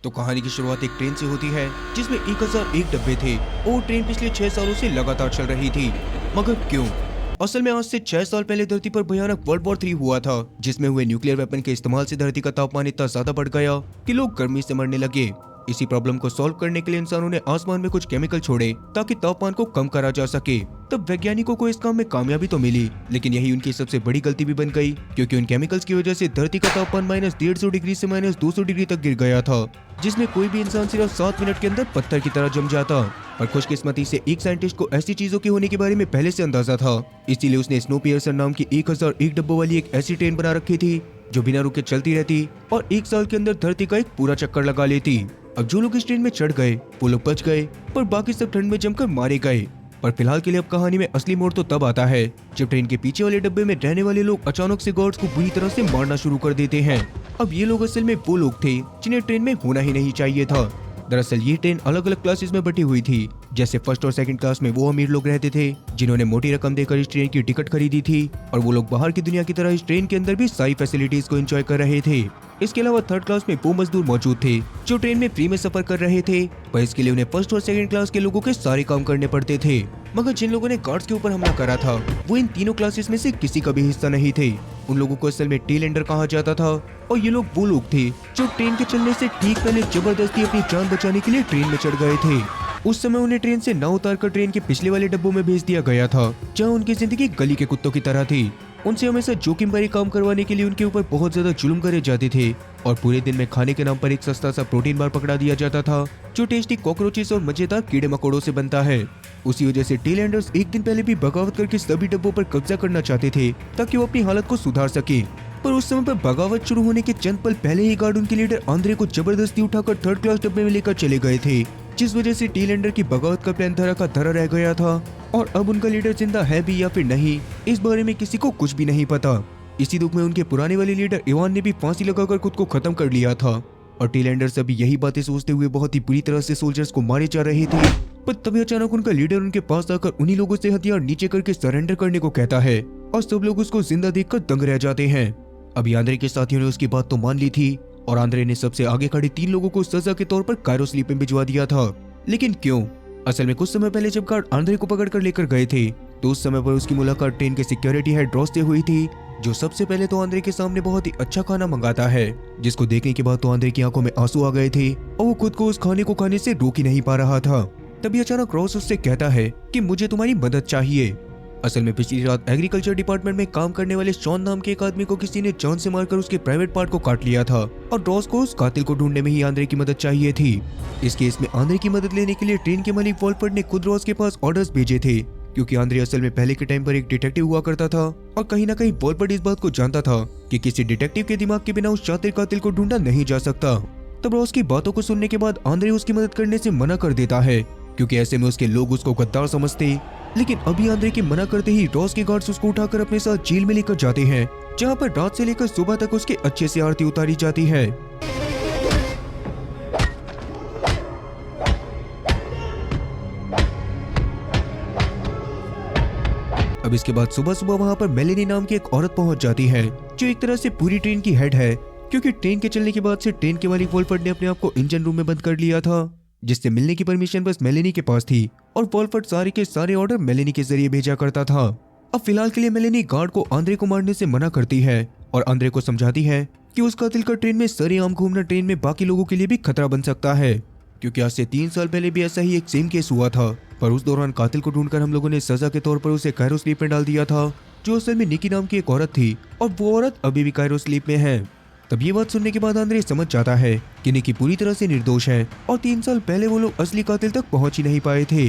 तो कहानी की शुरुआत एक ट्रेन से होती है जिसमें 1001 डब्बे थे और ट्रेन पिछले 6 सालों से लगातार चल रही थी। मगर क्यों? असल में आज से 6 साल पहले धरती पर भयानक वर्ल्ड वॉर 3 हुआ था, जिसमें हुए न्यूक्लियर वेपन के इस्तेमाल से धरती का तापमान इतना ज्यादा बढ़ गया कि लोग गर्मी से मरने लगे। इसी प्रॉब्लम को सॉल्व करने के लिए इंसानों ने आसमान में कुछ केमिकल छोड़े ताकि तापमान को कम करा जा सके। तब वैज्ञानिकों को इस काम में कामयाबी तो मिली, लेकिन यही उनकी सबसे बड़ी गलती भी बन गई, क्योंकि उन केमिकल्स की वजह से धरती का तापमान -150 डिग्री से -200 डिग्री तक गिर गया था, जिसमें कोई भी इंसान सिर्फ 7 मिनट के अंदर पत्थर की तरह जम जाता। पर खुशकिस्मती से एक साइंटिस्ट को ऐसी चीजों के होने के बारे में पहले से अंदाजा था, इसीलिए उसने स्नोपियर्सर नाम की 1001 डब्बों वाली एक ऐसी ट्रेन बना रखी थी जो बिना रुके चलती रहती और 1 साल के अंदर धरती का एक पूरा चक्कर लगा लेती। अब जो लोग इस ट्रेन में चढ़ गए वो लोग बच गए, पर बाकी सब ठंड में जमकर मारे गए। पर फिलहाल के लिए अब कहानी में असली मोड़ तो तब आता है जब ट्रेन के पीछे वाले डब्बे में रहने वाले लोग अचानक से गार्ड्स को बुरी तरह से मारना शुरू कर देते हैं। अब ये लोग असल में वो लोग थे जिन्हें ट्रेन में होना ही नहीं चाहिए था। दरअसल ये ट्रेन अलग अलग क्लासेस में बटी हुई थी। जैसे फर्स्ट और सेकंड क्लास में वो अमीर लोग रहते थे जिन्होंने मोटी रकम देकर इस ट्रेन की टिकट खरीदी थी, और वो लोग बाहर की दुनिया की तरह इस ट्रेन के अंदर भी सारी फैसिलिटीज को एंजॉय कर रहे थे। इसके अलावा थर्ड क्लास में वो मजदूर मौजूद थे जो ट्रेन में फ्री में सफर कर रहे थे, पर इसके लिए उन्हें फर्स्ट और सेकंड क्लास के लोगों के सारे काम करने पड़ते थे। मगर जिन लोगों ने गार्ड्स के ऊपर हमला करा था वो इन तीनों क्लासेस में से किसी का भी हिस्सा नहीं थे। उन लोगों को असल में टेलेंडर कहा जाता था, और ये लोग वो लोग थे जो ट्रेन के चलने से ठीक पहले जबरदस्ती अपनी जान बचाने के लिए ट्रेन में चढ़ गए थे। उस समय उन्हें ट्रेन से ना उतारकर ट्रेन के पिछले वाले डब्बों में भेज दिया गया था, जहां उनकी जिंदगी गली के कुत्तों की तरह थी। उनसे हमेशा जोखिम भरे काम करवाने के लिए उनके ऊपर बहुत ज्यादा जुल्म करे जाते थे, और पूरे दिन में खाने के नाम पर एक सस्ता सा प्रोटीन बार पकड़ा दिया जाता था जो टेस्टी कॉकरोचेस और मजेदार कीड़े मकोड़ों से बनता है। उसी वजह से टेलैंडर्स एक दिन पहले भी बगावत करके सभी डब्बों पर कब्जा करना चाहते थे ताकि वो अपनी हालत को सुधार सके। पर उस समय पर बगावत शुरू होने के चंद पल पहले ही गार्ड उनके लीडर आंद्रे को जबरदस्ती उठाकर थर्ड क्लास डब्बे में लेकर चले गए थे, जिस वजह से टेलैंडर की बगावत का प्लान धरा का धरा रह गया था, और अब उनका लीडर जिंदा है भी या फिर नहीं इस बारे में किसी को कुछ भी नहीं पता। इसी दुख में उनके पुराने वाले लीडर इवान ने भी फांसी लगाकर खुद को खत्म कर लिया था, और टेलैंडर्स अभी यही बातें सोचते हुए बहुत ही बुरी तरह से सोल्जर्स को मारे जा रहे थे। पर तभी अचानक उनका लीडर उनके पास आकर उन्हीं लोगों से हथियार नीचे करके सरेंडर करने को कहता है, और सब लोग उसको जिंदा देखकर दंग रह जाते हैं। अभी आंद्रे के साथियों ने उसकी बात तो मान ली थी, और आंद्रे ने सबसे आगे खड़े 3 लोगों को सजा के तौर पर कायरो स्लीप में भिजवा दिया था। लेकिन क्यों? असल में कुछ समय पहले जब गार्ड आंद्रे को पकड़ कर लेकर गए थे तो उस समय पर उसकी मुलाकात ट्रेन के सिक्योरिटी हेड रॉस से हुई थी, जो सबसे पहले तो आंद्रे के सामने बहुत ही अच्छा खाना मंगाता है, जिसको देखने के बाद तो आंद्रे की आंखों में आंसू आ गए थे और वो खुद को उस खाने को खाने से रोक ही नहीं पा रहा था। तभी अचानक रॉस उससे कहता है कि मुझे तुम्हारी मदद चाहिए। असल में पिछली रात एग्रीकल्चर डिपार्टमेंट में काम करने वाले शॉन नाम के एक आदमी को किसी ने जान से मारकर उसके प्राइवेट पार्ट को काट लिया था, और रॉस को उस कातिल को ढूंढने में ही आंद्रे की मदद चाहिए थी। इस केस में आंद्रे की मदद लेने के लिए ट्रेन के मालिक वॉलफर्ड ने खुद रॉस के पास ऑर्डर्स भेजे थे, क्योंकि आंद्रे असल में पहले के टाइम पर एक डिटेक्टिव हुआ करता था, और कहीं ना कहीं वॉलफर्ड इस बात को जानता था कि किसी डिटेक्टिव के दिमाग के बिना उस शातिर कातिल को ढूंढा नहीं जा सकता। तब रॉस की बातों को सुनने के बाद आंद्रे उसकी मदद करने से मना कर देता है, क्योंकि ऐसे में उसके लोग उसको गद्दार समझते। लेकिन अभी आंद्रे के मना करते ही रॉस के गार्ड्स उसको उठाकर अपने साथ जेल में लेकर जाते हैं, जहां पर रात से लेकर सुबह तक उसके अच्छे से आरती उतारी जाती है। अब इसके बाद सुबह सुबह वहां पर मेलेनी नाम की एक औरत पहुंच जाती है, जो एक तरह से पूरी ट्रेन की हेड है, क्योंकि ट्रेन के चलने के बाद से ट्रेन के मालिक वॉलफर्ड ने अपने आप को इंजन रूम में बंद कर लिया था, जिससे मिलने की परमिशन बस मेलेनी के पास थी, और वॉलफर्ड सारे के सारे ऑर्डर मेलेनी के जरिए भेजा करता था। अब फिलहाल के लिए मेलेनी गार्ड को आंद्रे को मारने से मना करती है, और आंद्रे को समझाती है कि उस कातिल का ट्रेन में सरेआम घूमना ट्रेन में बाकी लोगों के लिए भी खतरा बन सकता है, क्योंकि आज से 3 साल पहले भी ऐसा ही एक सेम केस हुआ था। पर उस दौरान कातिल को ढूंढकर हम लोगों ने सजा के तौर पर उसे कायरो स्लीप में डाल दिया था, जो असल में निकी नाम की एक औरत थी, और वो औरत अभी भी कायरो स्लीप में है। तब ये बात सुनने के बाद आंद्रे समझ जाता है कि निकी पूरी तरह से निर्दोष है, और 3 साल पहले वो लोग असली कातिल तक पहुंच ही नहीं पाए थे।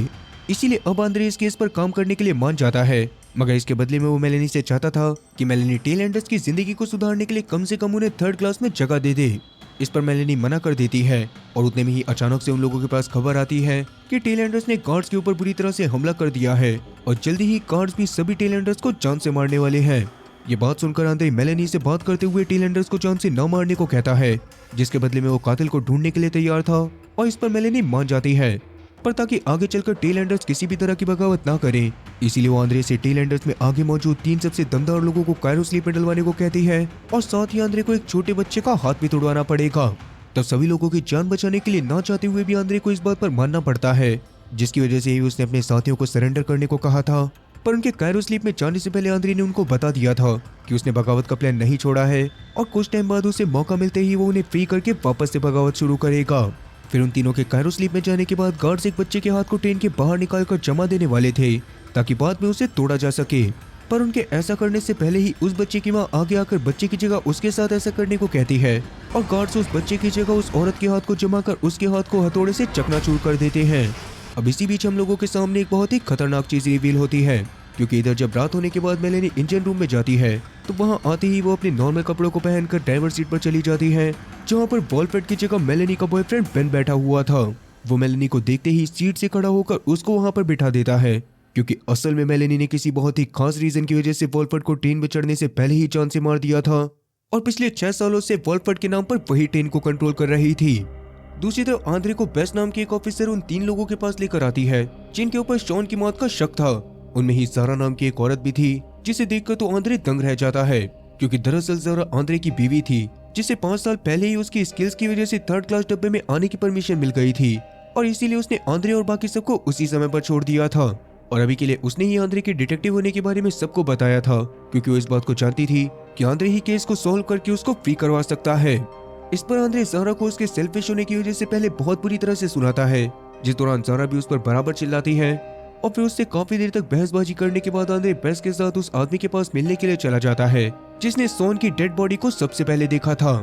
इसीलिए अब आंद्रे इस केस पर काम करने के लिए मान जाता है, मगर इसके बदले में वो मेलेनी से चाहता था कि मेलेनी टेलैंडर्स की जिंदगी को सुधारने के लिए कम से कम उन्हें थर्ड क्लास में जगह दे दे। इस पर मेलेनी मना कर देती है, और उतने में ही अचानक से उन लोगों के पास खबर आती है कि टेलैंडर्स ने गार्ड्स के ऊपर बुरी तरह से हमला कर दिया है, और जल्दी ही गार्ड्स भी सभी टेलैंडर्स को जान से मारने वाले हैं। ये बात सुनकर आंद्रे मेलेनी से बात करते हुए टेलैंडर्स को जान से न मारने को कहता है, जिसके बदले में वो कातिल को ढूंढने के लिए तैयार था, और इस पर मेलेनी मान जाती है। पर ताकि आगे चलकर टेलैंडर्स किसी भी तरह की बगावत ना करें, इसीलिए वो आंद्रे से टेलैंडर्स में आगे मौजूद 3 सबसे दमदार लोगों को कायरो स्लीप में डलवाने को कहती है, और साथ ही आंद्रे को एक छोटे बच्चे का हाथ भी तोड़वाना पड़ेगा। तब सभी लोगों की जान बचाने के लिए ना चाहते हुए भी आंद्रे को इस बात पर मानना पड़ता है, जिसकी वजह से ही उसने अपने साथियों को सरेंडर करने को कहा था। पर उनके कायरो स्लीप में जाने से पहले आंद्रे ने उनको बता दिया था कि उसने बगावत का प्लान नहीं छोड़ा है और कुछ टाइम बाद उसे मौका मिलते ही वो उन्हें फ्री करके वापस से बगावत शुरू करेगा। फिर उन तीनों के कायरो स्लीप में जाने के बाद गार्ड्स एक बच्चे के हाथ को ट्रेन के बाहर निकालकर जमा देने वाले थे ताकि बाद में उसे तोड़ा जा सके। पर उनके ऐसा करने से पहले ही उस बच्चे की मां आगे आकर बच्चे की जगह उसके साथ ऐसा करने को कहती है और गार्ड्स उस बच्चे की जगह उस औरत के हाथ को जमा कर उसके हाथ को हथौड़े से चकनाचूर कर देते हैं। अब इसी बीच हम लोगों के सामने एक बहुत ही खतरनाक चीज रिवील होती है, क्योंकि इधर जब रात होने के बाद मेलेनी इंजन रूम में जाती है तो वहाँ आते ही वो अपने नॉर्मल कपड़ों को पहनकर ड्राइवर सीट पर चली जाती है, जहाँ पर वॉलफ्रेड की जगह मेलेनी का बॉयफ्रेंड बेन बैठा हुआ था। वो मेलेनी को देखते ही सीट से खड़ा होकर उसको वहाँ पर बिठा देता है, क्योंकि असल में मेलेनी ने किसी बहुत ही खास रीजन की वजह से वॉलफ्रेड को ट्रेन में चढ़ने से पहले ही जान से मार दिया था और पिछले 6 सालों से वॉलफ्रेड के नाम पर वही ट्रेन को कंट्रोल कर रही थी। दूसरी तरफ आंद्रे को बेस्ट नाम के एक ऑफिसर उन 3 लोगों के पास लेकर आती है जिनके ऊपर शॉन की मौत का शक था। उनमें ही सारा नाम की एक औरत भी थी, जिसे देखकर तो आंद्रे दंग रह जाता है, क्योंकि दरअसल ज़ारा आंद्रे की बीवी थी, जिसे 5 साल पहले ही उसकी स्किल्स की वजह से 3rd क्लास डब्बे में आने की परमिशन मिल गई थी और इसीलिए उसने आंद्रे और बाकी सबको उसी समय पर छोड़ दिया था। और अभी के लिए उसने ही आंद्रे के डिटेक्टिव होने के बारे में सबको बताया था, क्योंकि वो इस बात को जानती थी कि आंद्रे ही केस को सॉल्व करके उसको फ्री करवा सकता है। इस पर आंद्रे ज़ारा को उसके सेल्फिश होने की वजह से पहले बहुत बुरी तरह से सुनाता है, जिस दौरान ज़ारा भी उस पर बराबर चिल्लाती है और फिर उससे काफी देर तक बहसबाजी करने के बाद आंद्रे बेस के साथ उस आदमी के पास मिलने के लिए चला जाता है जिसने सोन की डेड बॉडी को सबसे पहले देखा था।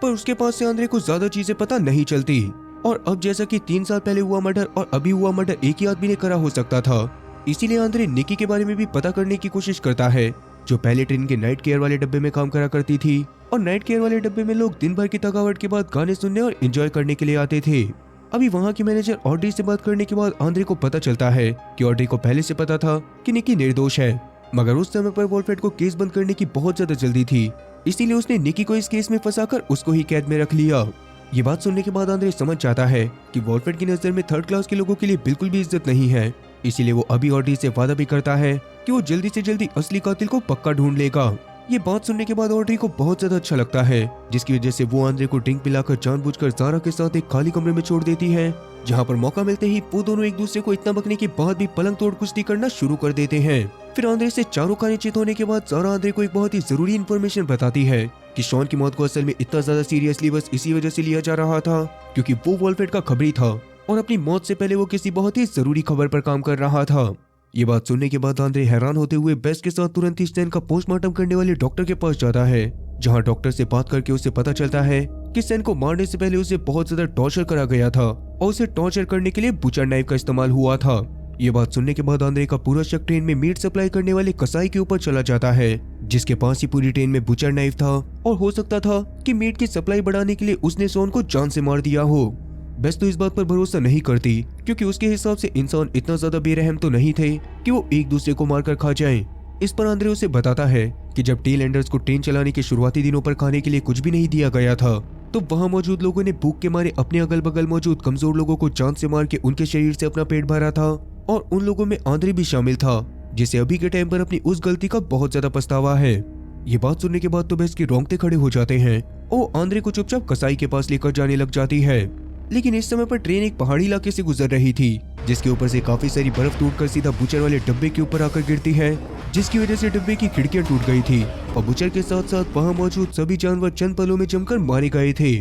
पर उसके पास से आंद्रे को ज्यादा चीजें पता नहीं चलती और अब जैसा कि 3 साल पहले हुआ मर्डर और अभी हुआ मर्डर एक ही आदमी ने करा हो सकता था, इसीलिए आंद्रे निकी के बारे में भी पता करने की कोशिश करता है, जो पहले ट्रेन के नाइट केयर वाले डब्बे में काम करा करती थी। और नाइट केयर वाले डब्बे में लोग दिन भर की थकावट के बाद गाने सुनने और एंजॉय करने के लिए आते थे। अभी वहाँ के मैनेजर ऑड्री से बात करने के बाद आंद्रे को पता चलता है कि ऑड्री को पहले से पता था कि निकी निर्दोष है, मगर उस समय पर वॉलफ्रेड को केस बंद करने की बहुत ज्यादा जल्दी थी, इसीलिए उसने निकी को इस केस में फंसाकर उसको ही कैद में रख लिया। ये बात सुनने के बाद आंद्रे समझ जाता है कि वॉलफ्रेड की नजर में 3rd क्लास के लोगों के लिए बिल्कुल भी इज्जत नहीं है, इसीलिए वो अभी ऑड्री से वादा भी करता है कि वो जल्दी से जल्दी असली कातिल को पक्का ढूंढ लेगा। ये बात सुनने के बाद ऑड्री को बहुत ज्यादा अच्छा लगता है, जिसकी वजह से वो आंद्रे को ड्रिंक पिलाकर जानबूझकर ज़ारा के साथ एक खाली कमरे में छोड़ देती है, जहाँ पर मौका मिलते ही वो दोनों एक दूसरे को इतना बकने के बाद भी पलंग तोड़ कुश्ती करना शुरू कर देते हैं। फिर आंद्रे से चारों खाने चित होने के बाद ज़ारा आंद्रे को एक बहुत ही जरूरी इन्फॉर्मेशन बताती है कि शॉन की मौत को असल में इतना ज्यादा सीरियसली बस इसी वजह से लिया जा रहा था क्योंकि वो वॉलफ्रेड का खबरी था और अपनी मौत से पहले वो किसी बहुत ही जरूरी खबर पर काम कर रहा था। ये बात सुनने के बाद आंद्रे हैरान होते हुए बेस के साथ तुरंत ही सैन का पोस्टमार्टम करने वाले डॉक्टर के पास जाता है, जहां डॉक्टर से बात करके उसे पता चलता है कि सैन को मारने से पहले उसे बहुत ज्यादा टॉर्चर करा गया था और उसे टॉर्चर करने के लिए बुचर नाइफ का इस्तेमाल हुआ था। ये बात सुनने के बाद आंद्रे का पूरा शक ट्रेन में मीट सप्लाई करने वाले कसाई के ऊपर चला जाता है, जिसके पास ही पूरी ट्रेन में बुचर नाइफ था और हो सकता था कि मीट की सप्लाई बढ़ाने के लिए उसने सोन को जान से मार दिया हो। बेस तो इस बात पर भरोसा नहीं करती, क्योंकि उसके हिसाब से इंसान इतना ज्यादा बेरहम तो नहीं थे कि वो एक दूसरे को मारकर खा जाएं। इस पर आंद्रे उसे बताता है कि जब टेल एंडर्स को ट्रेन चलाने के शुरुआती दिनों पर खाने के लिए कुछ भी नहीं दिया गया था, तो वहाँ मौजूद लोगों ने भूख के मारे अपने अगल बगल मौजूद कमजोर लोगों को जान से मार के उनके शरीर से अपना पेट भरा था और उन लोगों में आंद्रे भी शामिल था, जिसे अभी के टाइम पर अपनी उस गलती का बहुत ज्यादा पछतावा है। ये बात सुनने के बाद तो बेस के रोंगटे खड़े हो जाते हैं और आंद्रे को चुपचाप कसाई के पास लेकर जाने लग जाती है। लेकिन इस समय पर ट्रेन एक पहाड़ी इलाके से गुजर रही थी, जिसके ऊपर से काफी सारी बर्फ टूटकर सीधा बुचर वाले डब्बे के ऊपर आकर गिरती है, जिसकी वजह से डब्बे की खिड़कियां टूट गई थी और बुचर के साथ साथ वहां मौजूद सभी जानवर चंद पलों में जमकर मारे गए थे।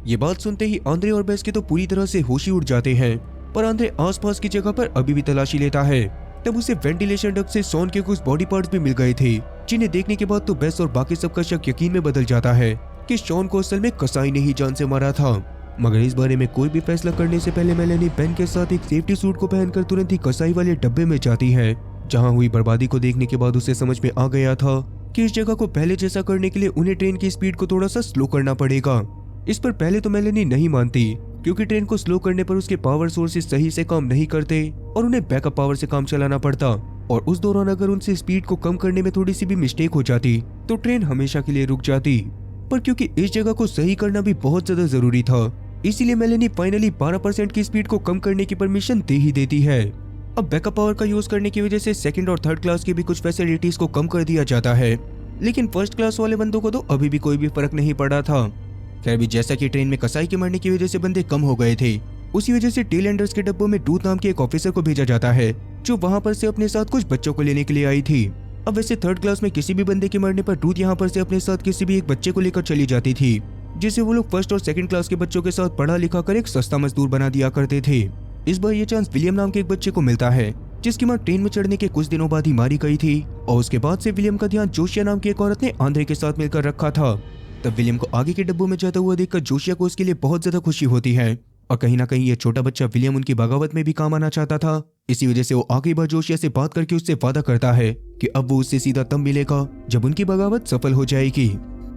ये बात सुनते ही आंद्रे और बेस के तो पूरी तरह से होश ही उड़ जाते हैं, पर आंद्रे आसपास की जगह पर अभी भी तलाशी लेता है। तब उसे वेंटिलेशन डक्ट से सोन के कुछ बॉडी पार्ट्स भी मिल गए थे, जिन्हें देखने के बाद तो बेस और बाकी सबका शक यकीन में बदल जाता है कि शॉन को असल में कसाई ने ही जान से मारा था। मगर इस बारे में कोई भी फैसला करने से पहले मेलेनी बेन के साथ एक सेफ्टी सूट को पहनकर तुरंत ही कसाई वाले डब्बे में जाती है, जहां हुई बर्बादी को देखने के बाद उसे समझ में आ गया था कि इस जगह को पहले जैसा करने के लिए उन्हें ट्रेन की स्पीड को थोड़ा सा स्लो करना पड़ेगा। इस पर पहले तो मेलेनी नहीं मानती, क्योंकि ट्रेन को स्लो करने पर उसके पावर सोर्सेज सही से काम नहीं करते और उन्हें बैकअप पावर से काम चलाना पड़ता, और उस दौरान अगर उनसे स्पीड को कम करने में थोड़ी सी भी मिस्टेक हो जाती तो ट्रेन हमेशा के लिए रुक जाती। पर क्योंकि इस जगह को सही करना भी बहुत ज्यादा जरूरी था, इसीलिए मेलेनी फाइनली 12% की स्पीड को कम करने की परमिशन दे ही देती है। अब बैकअप पावर का यूज करने की वजह से 2nd और 3rd क्लास की भी कुछ फैसिलिटीज को कम कर दिया जाता है, लेकिन 1st क्लास वाले बंदों को तो अभी भी कोई भी फर्क नहीं पड़ा था। खैर भी जैसा कि ट्रेन में कसाई के मरने की वजह से बंदे कम हो गए थे, उसी वजह से टेल एंडर्स के डब्बों में टूथ नाम के एक ऑफिसर को भेजा जाता है जो वहां पर से अपने साथ कुछ बच्चों को लेने के लिए आई थी। अब वैसे थर्ड क्लास में किसी भी बंदे के मरने पर टूथ यहाँ पर से अपने साथ किसी भी एक बच्चे को लेकर चली जाती थी, जिसे वो लोग फर्स्ट और सेकंड क्लास के बच्चों के साथ पढ़ा लिखा कर एक सस्ता मजदूर बना दिया करते थे। इस बार ये चांस विलियम नाम के एक बच्चे को मिलता है जिसकी मां ट्रेन में चढ़ने के कुछ दिनों बाद ही मारी गई थी, और उसके बाद से विलियम का ध्यान जोशिया नाम की एक औरत ने आंद्रे के साथ मिलकर रखा था। तब विलियम को आगे के डब्बों में जाता हुआ देखकर जोशिया को उसके लिए बहुत ज्यादा खुशी होती है, और कहीं ना कहीं ये छोटा बच्चा विलियम उनकी बगावत में भी काम आना चाहता था। इसी वजह से वो आगे बार जोशिया से बात करके उससे वादा करता है कि अब वो उससे सीधा तब मिलेगा जब उनकी बगावत सफल हो जाएगी।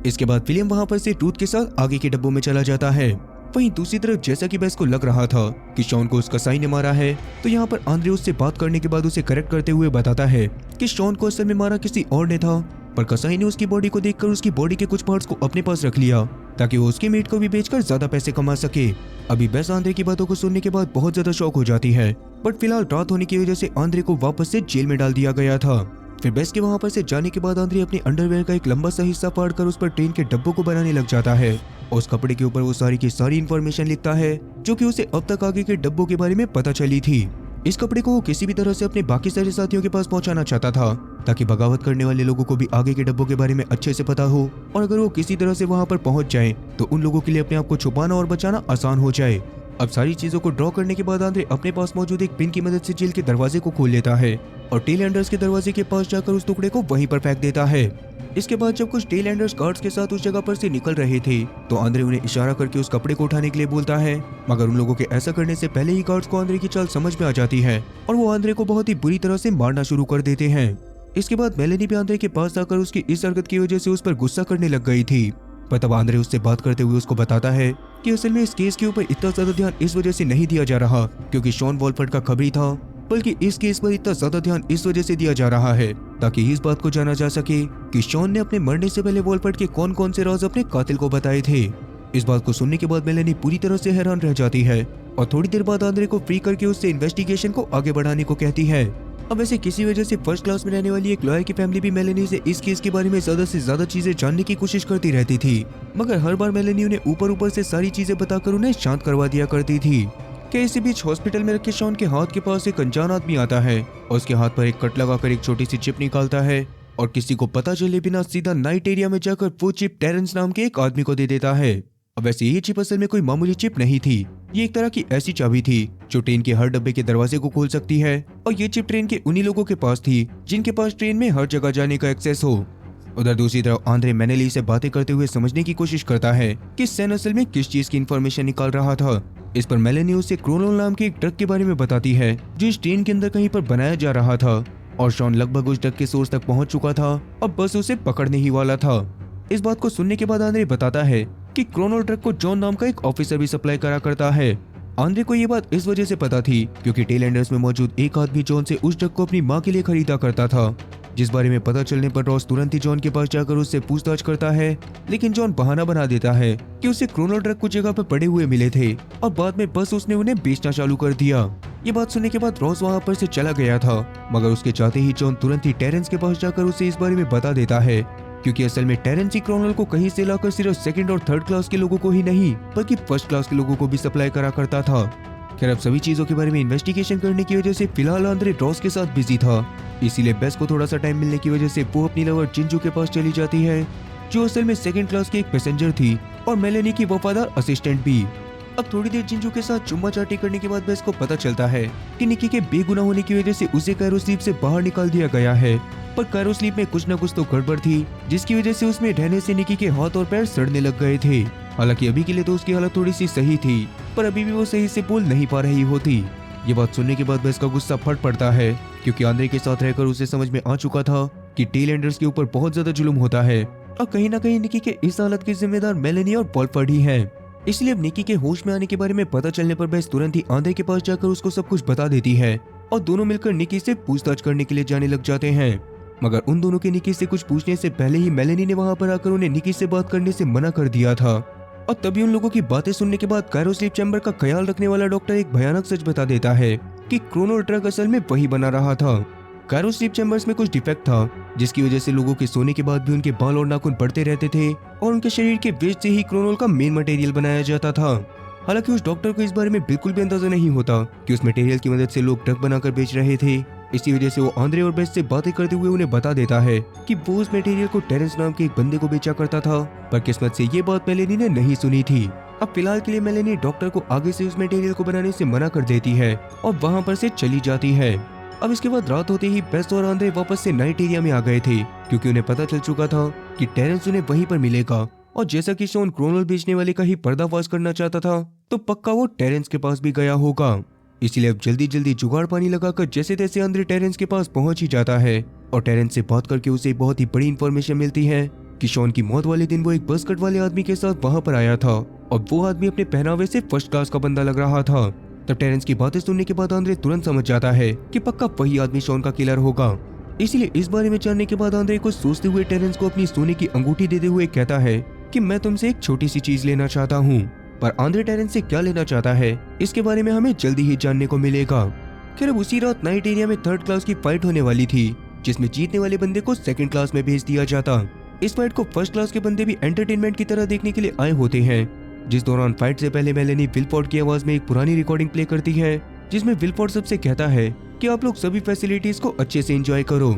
इसके बाद विलियम वहां पर से टूथ के साथ आगे के डब्बों में चला जाता है। वहीं दूसरी तरफ जैसा कि बेस को लग रहा था कि शॉन को उस कसाई ने मारा है, तो यहाँ पर आंद्रे उससे बात करने के बाद उसे करेक्ट करते हुए बताता है कि शॉन को असल में मारा किसी और ने था, पर कसाई ने उसकी बॉडी को देखकर उसकी बॉडी के कुछ पार्ट्स को अपने पास रख लिया ताकि वो उसके मीट को भी बेचकर ज्यादा पैसे कमा सके। अभी बेस आंद्रे की बातों को सुनने के बाद बहुत ज्यादा शॉक हो जाती है, बट फिलहाल रात होने की वजह से आंद्रे को वापस से जेल में डाल दिया गया था। फिर बेस के वहां पर से जाने के बाद आंद्रे अपनी अंडरवेयर का एक लंबा सा हिस्सा फाड़कर उस पर ट्रेन के डब्बों को बनाने लग जाता है, और उस कपड़े के ऊपर वो सारी की सारी इन्फॉर्मेशन लिखता है जो कि उसे अब तक आगे के डब्बों के बारे में पता चली थी। इस कपड़े को वो किसी भी तरह से अपने बाकी सारे साथियों के पास पहुंचाना चाहता था ताकि बगावत करने वाले लोगों को भी आगे के डब्बों के बारे में अच्छे से पता हो, और अगर वो किसी तरह से वहां पर पहुंच जाए तो उन लोगों के लिए अपने आप को छुपाना और बचाना आसान हो जाए। अब सारी चीजों को ड्रॉ करने के बाद आंद्रे अपने पास मौजूद एक पिन की मदद से जेल के दरवाजे को खोल लेता है और टेल एंडर्स के दरवाजे के पास जाकर उस टुकड़े को वहीं पर फेंक देता है। इसके बाद जब कुछ टेल एंडर्स गार्ड्स के साथ उस जगह पर से निकल रहे थे तो आंद्रे उन्हें इशारा करके उस कपड़े को उठाने के लिए बोलता है, मगर उन लोगों के ऐसा करने से पहले ही गार्ड्स को आंद्रे की चाल समझ में आ जाती है और वो आंद्रे को बहुत ही बुरी तरह से मारना शुरू कर देते हैं। इसके बाद मेलेनी भी आंद्रे के पास आकर उसकी इस हरकत की वजह से उस पर गुस्सा करने लग गई थी, पर तब आंद्रे उससे बात करते हुए उसको बताता है कि असल में इस केस के ऊपर इतना ज्यादा ध्यान इस वजह से नहीं दिया जा रहा क्योंकि शॉन वॉलफर्ड का खबरी था, बल्कि इस केस पर इतना ज्यादा ध्यान इस वजह से दिया जा रहा है ताकि इस बात को जाना जा सके कि शॉन ने अपने मरने से पहले वॉलफर्ड के कौन कौन से राज अपने कातिल को बताए थे। इस बात को सुनने के बाद मेलेनी पूरी तरह से हैरान रह जाती है और थोड़ी देर बाद आंद्रे को फ्री करके उससे इन्वेस्टिगेशन को आगे बढ़ाने को कहती है। अब वैसे किसी वजह से फर्स्ट क्लास में रहने वाली एक लॉयर की फैमिली भी मेलेनी से इस केस के बारे में ज्यादा से ज्यादा चीजें जानने की कोशिश करती रहती थी, मगर हर बार मेलेनी उन्हें ऊपर ऊपर से सारी चीजें बताकर उन्हें शांत करवा दिया करती थी। कि इसी बीच हॉस्पिटल में रखे शॉन के हाथ के पास एक अनजान आदमी आता है और उसके हाथ पर एक कट लगाकर एक छोटी सी चिप निकालता है और किसी को पता चले बिना सीधा नाइट एरिया में जाकर वो चिप टेरेंस नाम के एक आदमी को दे देता है। अब वैसे ये चिप असल में कोई मामूली चिप नहीं थी, ये एक तरह की ऐसी चाबी थी जो ट्रेन के हर डब्बे के दरवाजे को खोल सकती है, और ये चिप ट्रेन के उन्हीं लोगों के पास थी जिनके पास ट्रेन में हर जगह जाने का एक्सेस हो। उधर दूसरी तरफ आंद्रे मेनेली से बातें करते हुए समझने की कोशिश करता है कि सैन असल में किस चीज की इंफॉर्मेशन निकाल रहा था। इस पर मेलेनी उसे क्रोनोल नाम के एक ट्रक के बारे में बताती है जो इस ट्रेन के अंदर कहीं पर बनाया जा रहा था, और शॉन लगभग उस ट्रक के सोर्स तक पहुंच चुका था और बस उसे पकड़ने ही वाला था। इस बात को सुनने के बाद आंद्रे बताता है कि क्रोनोल ट्रक को जॉन नाम का एक ऑफिसर भी सप्लाई करा करता है। आंद्रे को ये बात इस वजह से पता थी क्योंकि टेल एंडर्स में मौजूद एक आदमी जॉन से उस ट्रक को अपनी माँ के लिए खरीदा करता था, जिस बारे में पता चलने पर रॉस तुरंत ही जॉन के पास जाकर उससे पूछताछ करता है, लेकिन जॉन बहाना बना देता है कि उसे क्रोनोल ट्रक कुछ जगह पर पड़े हुए मिले थे और बाद में बस उसने उन्हें बेचना चालू कर दिया। ये बात सुनने के बाद रॉस वहां पर से चला गया था, मगर उसके चाहते ही जॉन तुरंत ही टेरेंस के पास जाकर उसे इस बारे में बता देता है क्योंकि असल में टेरेंस ही क्रोनोल को कहीं से लाकर सिर्फ सेकंड और थर्ड क्लास के लोगों को ही नहीं बल्कि फर्स्ट क्लास के लोगों को भी सप्लाई करा करता था। खैर अब सभी चीजों के बारे में इन्वेस्टिगेशन करने की वजह से फिलहाल आंद्रे रॉस के साथ बिजी था, इसीलिए बेस को थोड़ा सा टाइम मिलने की वजह से वो अपनी लवर जिंजू के पास चली जाती है जो असल में सेकंड क्लास की एक पैसेंजर थी और मेलेनी की वफादार असिस्टेंट भी। अब थोड़ी देर जिंजू के साथ चुम्मा चाटी करने के बाद बेस को पता चलता है कि निकी के बेगुनाह होने की वजह से उसे कायरो स्लीप से बाहर निकाल दिया गया है, पर कायरो स्लीप में कुछ न कुछ तो गड़बड़ थी जिसकी वजह से उसमें रहने से निकी के हाथ और पैर सड़ने लग गए थे। हालांकि अभी के लिए तो उसकी हालत थोड़ी सी सही थी, पर अभी भी वो सही से बोल नहीं पा रही होती। ये बात सुनने के बाद बेस का गुस्सा फट पड़ता है क्योंकि आंद्रे के साथ रहकर उसे समझ में आ चुका था कि टेल एंडर्स के ऊपर बहुत ज्यादा जुल्म होता है और कहीं ना कहीं निकी के इस हालत की जिम्मेदार मेलेनी और वॉलफर्ड ही है। इसलिए अब निकी के होश में आने के बारे में पता चलने पर बेस तुरंत ही आंद्रे के पास जाकर उसको सब कुछ बता देती है और दोनों मिलकर निकी से पूछताछ करने के लिए जाने लग जाते हैं, मगर उन दोनों के निकी से कुछ पूछने से पहले ही मेलेनी ने वहां पर आकर उन्हें निकी से बात करने से मना कर दिया था। और तभी उन लोगों की बातें सुनने के बाद कायरो स्लीप चैम्बर का ख्याल रखने वाला डॉक्टर एक भयानक सच बता देता है कि क्रोनोल ट्रक असल में वही बना रहा था क्रायो स्लीप चैम्बर्स में कुछ डिफेक्ट था, जिसकी वजह से लोगों के सोने के बाद भी उनके बाल और नाखून बढ़ते रहते थे और उनके शरीर के वेस्ट से ही क्रोनोल का मेन मटेरियल बनाया जाता था। हालांकि उस डॉक्टर को इस बारे में बिल्कुल भी अंदाजा नहीं होता कि उस मटेरियल की मदद से लोग ड्रग बनाकर बेच रहे थे। इसी वजह से वो आंद्रे और बेस से बातें करते हुए उन्हें बता देता है कि वो उस मटेरियल को टेरेंस नाम के एक बंदे को बेचा करता था, पर किस्मत से ये बात मेलेनी ने नहीं सुनी थी। अब फिलहाल के लिए मेलेनी डॉक्टर को आगे से उस मटेरियल को बनाने से मना कर देती है और वहाँ पर से चली जाती है। अब इसके बाद रात होते ही बेस और आंद्रे वापस से नाइट एरिया में आ गए थे, क्योंकि उन्हें पता चल चुका था कि टेरेंस उन्हें वहीं पर मिलेगा। और जैसा कि शॉन क्रोनल बेचने वाले का ही पर्दाफाश करना चाहता था, तो पक्का वो टेरेंस के पास भी गया होगा। इसलिए अब जल्दी जल्दी जुगाड़ पानी लगाकर जैसे तैसे आंद्रे टेरेंस के पास पहुंच ही जाता है और टेरेंस से बात करके उसे बहुत ही बड़ी इंफॉर्मेशन मिलती है कि शॉन की मौत वाले दिन वो एक बस कट वाले आदमी के साथ वहां पर आया था और वो आदमी अपने पहनावे से फर्स्ट क्लास का बंदा लग रहा था। तब टेरेंस की बातें सुनने के बाद आंद्रे तुरंत समझ जाता है कि पक्का वही आदमी शॉन का किलर होगा। इसलिए इस बारे में जानने के बाद आंद्रे कुछ सोचते हुए टेरेंस को अपनी सोने की अंगूठी देते हुए कहता है कि मैं तुमसे एक छोटी सी चीज लेना चाहता हूँ। पर आंद्रे टेरेंस से क्या लेना चाहता है इसके बारे में हमें जल्दी ही जानने को मिलेगा। खैर अब उसी रात नाइट एरिया में थर्ड क्लास की फाइट होने वाली थी, जिसमें जीतने वाले बंदे को सेकंड क्लास में भेज दिया जाता। इस फाइट को फर्स्ट क्लास के बंदे भी एंटरटेनमेंट की तरह देखने के लिए आए होते हैं, जिस दौरान फाइट से पहले मेलेनी विलफोर्ड की आवाज में एक पुरानी रिकॉर्डिंग प्ले करती है, जिसमें विलफोर्ड सबसे कहता है कि आप लोग सभी फैसिलिटीज को अच्छे से एंजॉय करो।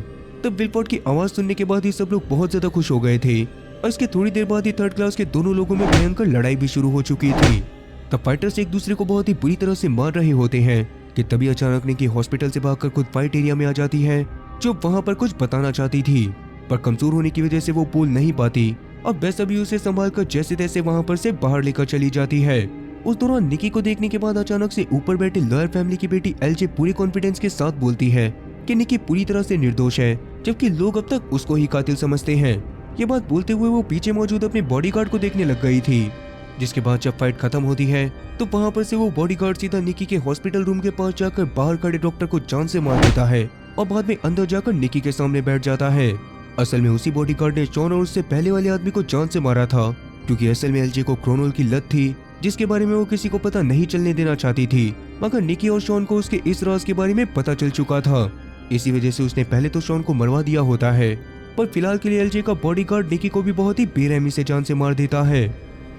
तब विलफोर्ड की आवाज सुनने के बाद ही सब लोग बहुत ज्यादा खुश हो गए थे और इसके थोड़ी देर बाद ही थर्ड क्लास के दोनों लोगों में भयंकर लड़ाई भी शुरू हो चुकी थी। तब फाइटर्स एक दूसरे को बहुत ही बुरी तरह से मार रहे होते हैं कि तभी अचानक निकी हॉस्पिटल से भागकर खुद फाइट एरिया में आ जाती है, जो वहां पर कुछ बताना चाहती थी, पर कमजोर होने की वजह से वो बोल नहीं पाती और बेस अभी उसे संभालकर जैसे तैसे वहां पर से बाहर लेकर चली जाती है। उस दौरान निकी को देखने के बाद अचानक से ऊपर बैठे लॉयर फैमिली की बेटी एलजे पूरी कॉन्फिडेंस के साथ बोलती है कि निकी पूरी तरह से निर्दोष है, जबकि लोग अब तक उसको ही कातिल समझते हैं। ये बात बोलते हुए वो पीछे मौजूद अपने बॉडीगार्ड को देखने लग गई थी, जिसके बाद जब फाइट खत्म होती है तो वहां पर से वो बॉडीगार्ड सीधा निकी के हॉस्पिटल रूम के पास जाकर बाहर खड़े डॉक्टर को जान से मार देता है और बाद में अंदर जाकर निकी के सामने बैठ जाता है। असल में उसी बॉडीगार्ड ने शॉन और उससे पहले वाले आदमी को जान से मारा था, क्योंकि असल में एलजे को क्रोनोल की लत थी, जिसके बारे में वो किसी को पता नहीं चलने देना चाहती थी, मगर निकी और शॉन को उसके इस राज के बारे में पता चल चुका था। इसी वजह से उसने पहले तो शॉन को मरवा दिया होता है, पर फिलहाल के लिए एलजे का बॉडीगार्ड निकी को भी बहुत ही बेरहमी से जान से मार देता है।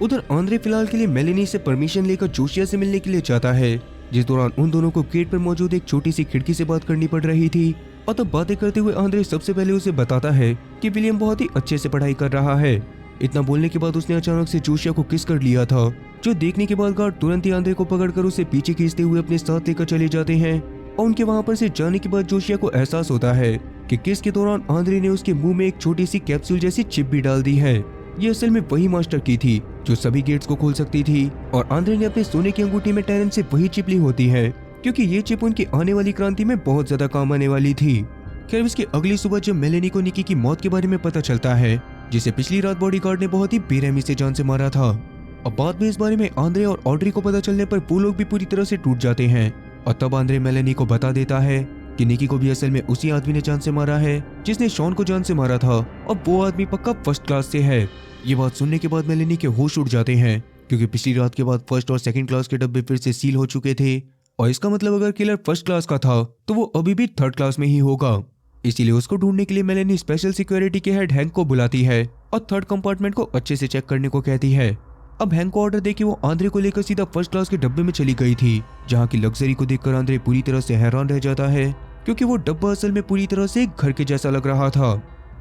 उधर आंद्रे फिलहाल के लिए मेलेनी से परमिशन लेकर जोशिया से मिलने के लिए जाता है, जिस दौरान उन दोनों को गेट पर मौजूद एक छोटी सी खिड़की से बात करनी पड़ रही थी। और तब बातें करते हुए आंद्रे सबसे पहले उसे बताता है कि विलियम बहुत ही अच्छे से पढ़ाई कर रहा है। इतना बोलने के बाद उसने अचानक से जोशिया को किस कर लिया था, जो देखने के बाद गार्ड तुरंत ही आंद्रे को पकड़कर उसे पीछे खींचते हुए अपने साथ लेकर चले जाते हैं। और उनके वहां पर से जाने के बाद जोशिया को एहसास होता है कि किस के दौरान आंद्रे ने उसके मुंह में एक छोटी सी कैप्सूल जैसी चिप भी डाल दी है। ये असल में वही मास्टर की थी जो सभी गेट्स को खोल सकती थी, और आंद्रे ने अपने सोने की अंगूठी में टेरेंस से वही चिप ली होती है, क्योंकि ये चिप उनकी आने वाली क्रांति में बहुत ज्यादा काम आने वाली थी। खैर इसकी अगली सुबह जब मेलेनी को निकी की मौत के बारे में पता चलता है, जिसे पिछली रात बॉडीगार्ड ने बहुत ही बेरहमी से जान से मारा था, और बाद में इस बारे में आंद्रे और ऑड्री को पता चलने पर वो लोग भी पूरी तरह से टूट जाते हैं। और तब आंद्रे मेलेनी को बता देता है कि निकी को भी असल में उसी आदमी ने जान से मारा है जिसने शॉन को जान से मारा था, और वो आदमी पक्का फर्स्ट क्लास से है। ये बात सुनने के बाद मेलेनी के होश उड़ जाते हैं, क्योंकि पिछली रात के बाद फर्स्ट और सेकंड क्लास के डब्बे फिर से सील हो चुके थे, और इसका मतलब अगर किलर फर्स्ट क्लास का था तो वो अभी भी थर्ड क्लास में ही होगा। इसीलिए उसको ढूंढने के लिए मेलेनी स्पेशल सिक्योरिटी के हेड हैंक को बुलाती है और थर्ड कंपार्टमेंट को अच्छे से चेक करने को कहती है। अब हैंक को ऑर्डर देके वो आंद्रे को लेकर सीधा फर्स्ट क्लास के डब्बे में चली गई थी, जहाँ की लग्जरी को देखकर आंद्रे पूरी तरह से हैरान रह जाता है, क्योंकि वो डब्बा असल में पूरी तरह से घर के जैसा लग रहा था।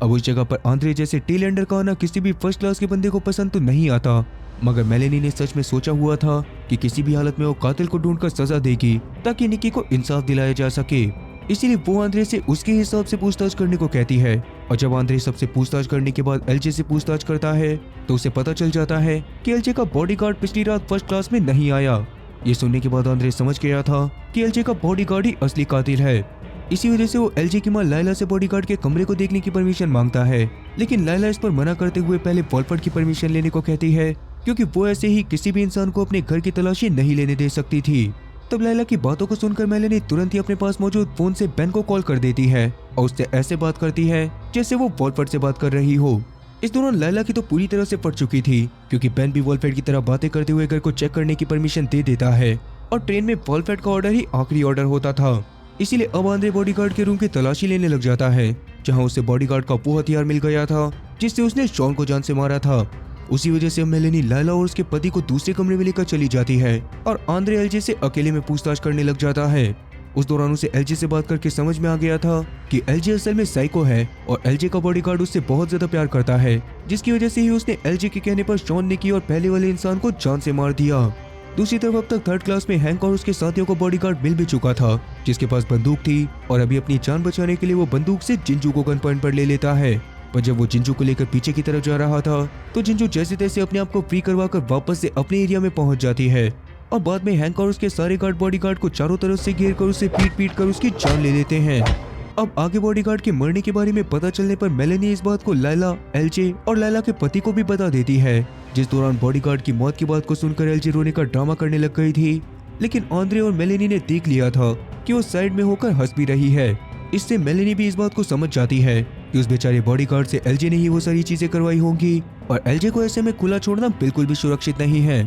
अब उस जगह पर आंद्रे जैसे टेल एंडर का आना किसी भी फर्स्ट क्लास के बंदे को पसंद तो नहीं आता, मगर मेलेनी ने सच में सोचा हुआ था कि किसी भी हालत में वो कातिल को ढूंढकर सजा देगी ताकि निकी को इंसाफ दिलाया जा सके। इसीलिए वो आंद्रे से उसके हिसाब से पूछताछ करने को कहती है, और जब आंद्रे सबसे पूछताछ करने के बाद एलजे से पूछताछ करता है तो उसे पता चल जाता है कि एलजे का बॉडीगार्ड पिछली रात फर्स्ट क्लास में नहीं आया। ये सुनने के बाद आंद्रे समझ गया था कि एलजे का बॉडीगार्ड ही असली कातिल है। इसी वजह से वो एलजे की मां लायला से बॉडीगार्ड के कमरे को देखने की परमिशन मांगता है, लेकिन लायला इस पर मना करते हुए पहले वॉलफर्ड की परमिशन लेने को कहती है, क्योंकि वो ऐसे ही किसी भी इंसान को अपने घर की तलाशी नहीं लेने दे सकती थी। तब लायला की बातों को सुनकर मेलेनी तुरंत ही अपने पास मौजूद फोन से बेन को कॉल कर देती है और उससे ऐसे बात करती है जैसे वो वॉलफर्ड से बात कर रही हो। इस दौरान लायला की तो पूरी तरह से फट चुकी थी, क्योंकि बेन भी वॉलफर्ड की तरह बातें करते हुए घर को चेक करने की परमिशन दे देता है, और ट्रेन में वॉलफर्ड का ऑर्डर ही आखिरी ऑर्डर होता था। इसीलिए अब आंद्रे बॉडीगार्ड के रूम की तलाशी लेने लग जाता है, जहां उसे बॉडीगार्ड का वो हथियार मिल गया था जिससे उसने शॉन को जान से मारा था। उसी वजह से मेलेनी लायला और उसके पति को दूसरे कमरे में लेकर चली जाती है और आंद्रे एलजे से अकेले में पूछताछ करने लग जाता है। उस दौरान उसे एलजे से बात करके समझ में आ गया था कि एलजे असल में साइको है और एलजे का बॉडीगार्ड उससे बहुत ज्यादा प्यार करता है, जिसकी वजह से ही उसने एलजे के कहने पर शॉन ने की और पहले वाले इंसान को जान से मार दिया। दूसरी तरफ अब तक थर्ड क्लास में हैंक और उसके साथियों को बॉडीगार्ड मिल भी चुका था, जिसके पास बंदूक थी और अभी अपनी जान बचाने के लिए वो बंदूक से जिंजू को गन पॉइंट पर ले लेता है। पर जब वो जिंजू को लेकर पीछे की तरफ जा रहा था तो जिंजू जैसे तैसे अपने आप को फ्री करवाकर वापस से अपने एरिया में पहुंच जाती है और बाद में हैंक और उसके सारे गार्ड बॉडीगार्ड को चारों तरफ से घेर कर उसे पीट कर उसकी जान ले लेते हैं। अब आगे बॉडीगार्ड के मरने के बारे में पता चलने पर मेलेनी इस बात को लायला, एलजे और लायला के पति को भी बता देती है, जिस दौरान बॉडीगार्ड की मौत की बात को सुनकर एलजे रोने का ड्रामा करने लग गई थी। लेकिन आंद्रे और मेलेनी ने देख लिया था कि वो साइड में होकर हंस भी रही है। इससे मेलेनी भी इस बात को समझ जाती है कि उस बेचारे बॉडीगार्ड से एलजे ने ही वो सारी चीजें करवाई होंगी और एलजे को ऐसे में खुला छोड़ना बिल्कुल भी सुरक्षित नहीं है।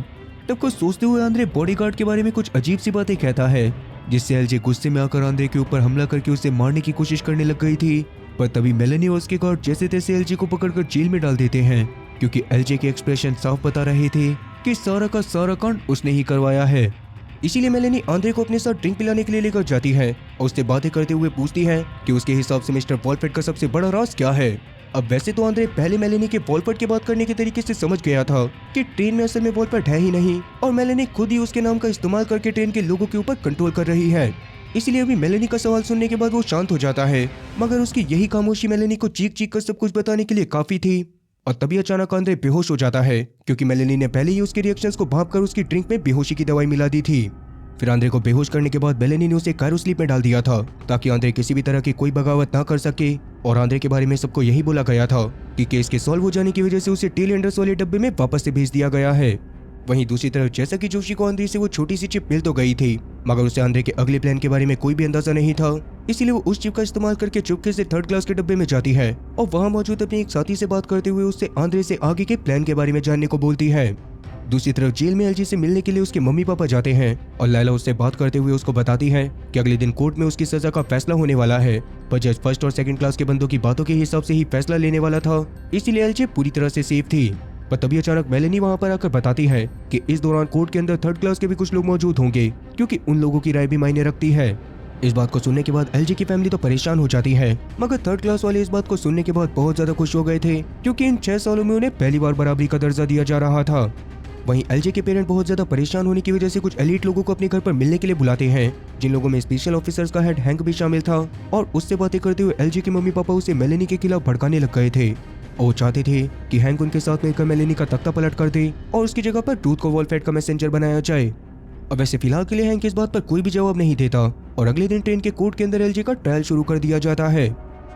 तब कुछ सोचते हुए आंद्रे बॉडीगार्ड के बारे में कुछ अजीब सी बातें कहता है, जिससे एलजे गुस्से में आकर आंद्रे के ऊपर हमला करके उसे मारने की कोशिश करने लग गई थी। पर तभी मेलेनी और उसके गार्ड जैसे तैसे एलजे को पकड़कर जेल में डाल देते हैं, क्योंकि एलजे के एक्सप्रेशन साफ बता रहे थे कि सारा का सारा कांड उसने ही करवाया है। इसीलिए मेलेनी आंद्रे को अपने साथ ड्रिंक पिलाने के लिए लेकर जाती है और उससे बातें करते हुए पूछती है कि उसके हिसाब से मिस्टर वॉलफेट का सबसे बड़ा राज क्या है। अब वैसे तो आंद्रे पहले मेलेनी के वॉलफेट की बात करने के तरीके से समझ गया था कि ट्रेन में असल में वॉलफेट है ही नहीं और मेलेनी खुद ही उसके नाम का इस्तेमाल करके ट्रेन के लोगों के ऊपर कंट्रोल कर रही है। इसीलिए अभी मेलेनी का सवाल सुनने के बाद वो शांत हो जाता है, मगर उसकी यही खामोशी मेलेनी को चीख चीख कर सब कुछ बताने के लिए काफी थी। और तभी अचानक आंद्रे बेहोश हो जाता है, क्योंकि मेलेनी ने पहले ही उसके रिएक्शंस को भांपकर उसकी ड्रिंक में बेहोशी की दवाई मिला दी थी। फिर आंद्रे को बेहोश करने के बाद मेलेनी ने उसे कायरो स्लीप में डाल दिया था, ताकि आंद्रे किसी भी तरह की कोई बगावत ना कर सके। और आंद्रे के बारे में सबको यही बोला गया था कि केस के सॉल्व हो जाने की वजह से उसे टेल एंडर्स वाले डब्बे में वापस से भेज दिया गया है। वहीं दूसरी तरफ जैसा कि जोशी को आंद्रे से वो छोटी सी चिप मिल तो गई थी, मगर उसे आंद्रे के अगले प्लान के बारे में कोई भी अंदाजा नहीं था। इसीलिए वो उस चिप का इस्तेमाल करके चुपके से थर्ड क्लास के डब्बे में जाती है और वहां मौजूद अपने एक साथी से बात करते हुए उससे आंद्रे से आगे के प्लान के बारे में जानने को बोलती है। दूसरी तरफ जेल में एलजी से मिलने के लिए उसके मम्मी पापा जाते हैं और लैला उससे बात करते हुए उसको बताती है कि अगले दिन कोर्ट में उसकी सजा का फैसला होने वाला है। पर जज फर्स्ट और सेकंड क्लास के बंदों की बातों के हिसाब से ही फैसला लेने वाला था, इसीलिए एलजी पूरी तरह से सेफ थी। पर तभी अचानक मेलेनी वहां पर आकर बताती है कि इस दौरान कोर्ट के अंदर थर्ड क्लास के भी कुछ लोग मौजूद होंगे, क्योंकि उन लोगों की राय भी मायने रखती है। इस बात को सुनने के बाद एलजी की फैमिली तो परेशान हो जाती है, मगर थर्ड क्लास वाले इस बात को सुनने के बाद बहुत ज्यादा खुश हो गए थे, क्योंकि इन 6 सालों में उन्हें पहली बार बराबरी का दर्जा दिया जा रहा था। वहीं एलजे के पेरेंट बहुत ज्यादा परेशान होने की वजह से कुछ एलीट लोगों को अपने घर पर मिलने के लिए बुलाते हैं, जिन लोगों में स्पेशल ऑफिसर्स का हेड हैंक भी शामिल था। और उससे बातें करते हुए एलजे के मम्मी पापा उसे मेलेनी के खिलाफ भड़काने लग गए थे और वो चाहते थे कि हैंक उनके साथ मिलकर मेलेनी का तख्ता पलट कर दे और उसकी जगह पर ट्रूथ को वॉलफेट का मैसेंजर बनाया जाए। अब वैसे फिलहाल के लिए हैंक इस बात पर कोई भी जवाब नहीं देता और अगले दिन ट्रेन के कोर्ट के अंदर एलजे का ट्रायल शुरू कर दिया जाता है।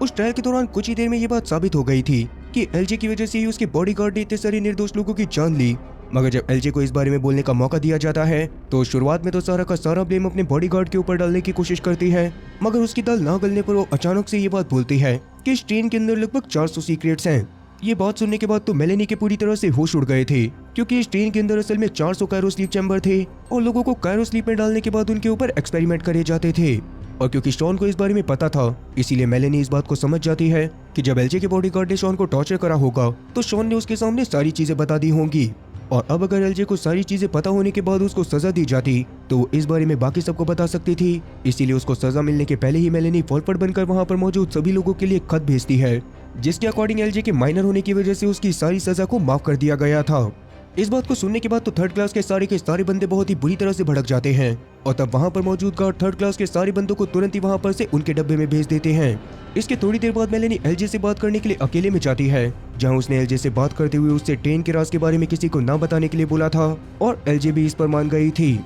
उस ट्रायल के दौरान कुछ ही देर में ये बात साबित हो गई थी कि एलजे की वजह से ही उसके बॉडीगार्ड ने इतने सारे निर्दोष लोगों की जान ली। मगर जब एलजे को इस बारे में बोलने का मौका दिया जाता है तो शुरुआत में तो सारा का सारा ब्लेम अपने बॉडीगार्ड के ऊपर डालने की कोशिश करती है, मगर उसकी दाल ना गलने पर वो अचानक से ये बात बोलती है कि इस ट्रेन के अंदर लगभग 400 सीक्रेट्स हैं। ये बात सुनने के बाद तो मेलेनी के पूरी तरह से होश उड़ गए थे, क्योंकि इस ट्रेन के अंदर असल में 400 कायरो स्लीप चैम्बर थे और लोगों को कायरो स्लीप में डालने के बाद उनके ऊपर एक्सपेरिमेंट करे जाते थे। और क्योंकि शॉन को इस बारे में पता था, इसीलिए मेलेनी इस बात को समझ जाती है कि जब एलजे के बॉडीगार्ड ने शॉन को टॉर्चर करा होगा तो शॉन ने उसके सामने सारी चीजें बता दी होंगी। और अब अगर एलजे को सारी चीजें पता होने के बाद उसको सजा दी जाती तो वो इस बारे में बाकी सबको बता सकती थी। इसीलिए उसको सजा मिलने के पहले ही मेलेनी वॉलफेट बनकर वहां पर मौजूद सभी लोगों के लिए खत भेजती है, जिसके अकॉर्डिंग एलजे के माइनर होने की वजह से उसकी सारी सजा को माफ कर दिया गया था। इस बात को सुनने के बाद तो थर्ड क्लास के सारे बंदे बहुत ही बुरी तरह से भड़क जाते हैं और तब वहां पर मौजूद गार्ड थर्ड क्लास के सारे बंदों को तुरंत ही वहां पर से उनके डब्बे में भेज देते हैं। इसके थोड़ी देर बाद मेलेनी एलजे से बात करने के लिए अकेले में जाती है, जहां उसने एलजे से बात करते हुए उससे ट्रेन के राज के बारे में किसी को ना बताने के लिए बोला था और एलजे भी इस पर मान गई थी।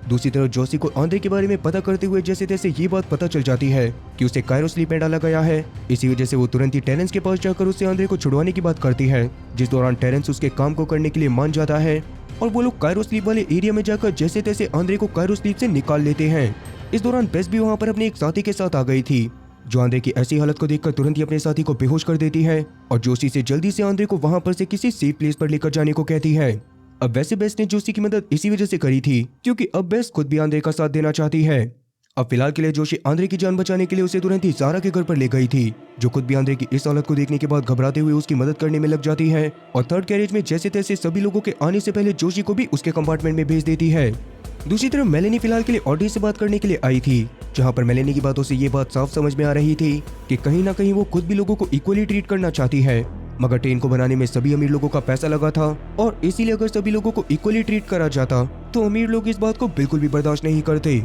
दूसरी तरफ जोशी को आंद्रे के बारे में पता करते हुए जैसे तैसे ये बात पता चल जाती है कि उसे कायरो स्लीप में डाला गया है। इसी वजह से वो तुरंत ही टेरेंस के पास जाकर उससे आंद्रे को छुड़वाने की बात करती है, जिस दौरान टेरेंस उसके काम को करने के लिए मान जाता है और वो लोग कायरो स्लीप वाले एरिया में जाकर जैसे तैसे आंद्रे को कायरो स्लीप से निकाल लेते हैं। इस दौरान बेस भी वहाँ पर अपने एक साथी के साथ आ गई थी, जो आंद्रे की ऐसी हालत को देखकर तुरंत ही अपने साथी को बेहोश कर देती है और जोशी से जल्दी से आंद्रे को वहाँ पर से किसी सेफ प्लेस पर लेकर जाने को कहती है। अब वैसे बेस ने जोशी की मदद इसी वजह से करी थी क्योंकि अब बेस खुद भी आंद्रे का साथ देना चाहती है। अब फिलहाल के लिए जोशी आंद्रे की जान बचाने के लिए उसे तुरंत ही सारा के घर पर ले गई थी, जो खुद भी आंद्रे की इस हालत को देखने के बाद घबराते हुए उसकी मदद करने में लग जाती है और थर्ड कैरेज में जैसे तैसे सभी लोगों के आने से पहले जोशी को भी उसके कंपार्टमेंट में भेज देती है। दूसरी तरफ मेलेनी फिलहाल के लिए ऑडी से बात करने के लिए आई थी, जहां पर मेलेनी की बातों से ये बात साफ समझ में आ रही थी कि कहीं ना कहीं वो खुद भी लोगों को इक्वली ट्रीट करना चाहती है। मगर ट्रेन को बनाने में सभी अमीर लोगों का पैसा लगा था और इसीलिए अगर सभी लोगों को इक्वली ट्रीट करा जाता तो अमीर लोग इस बात को बिल्कुल भी बर्दाश्त नहीं करते।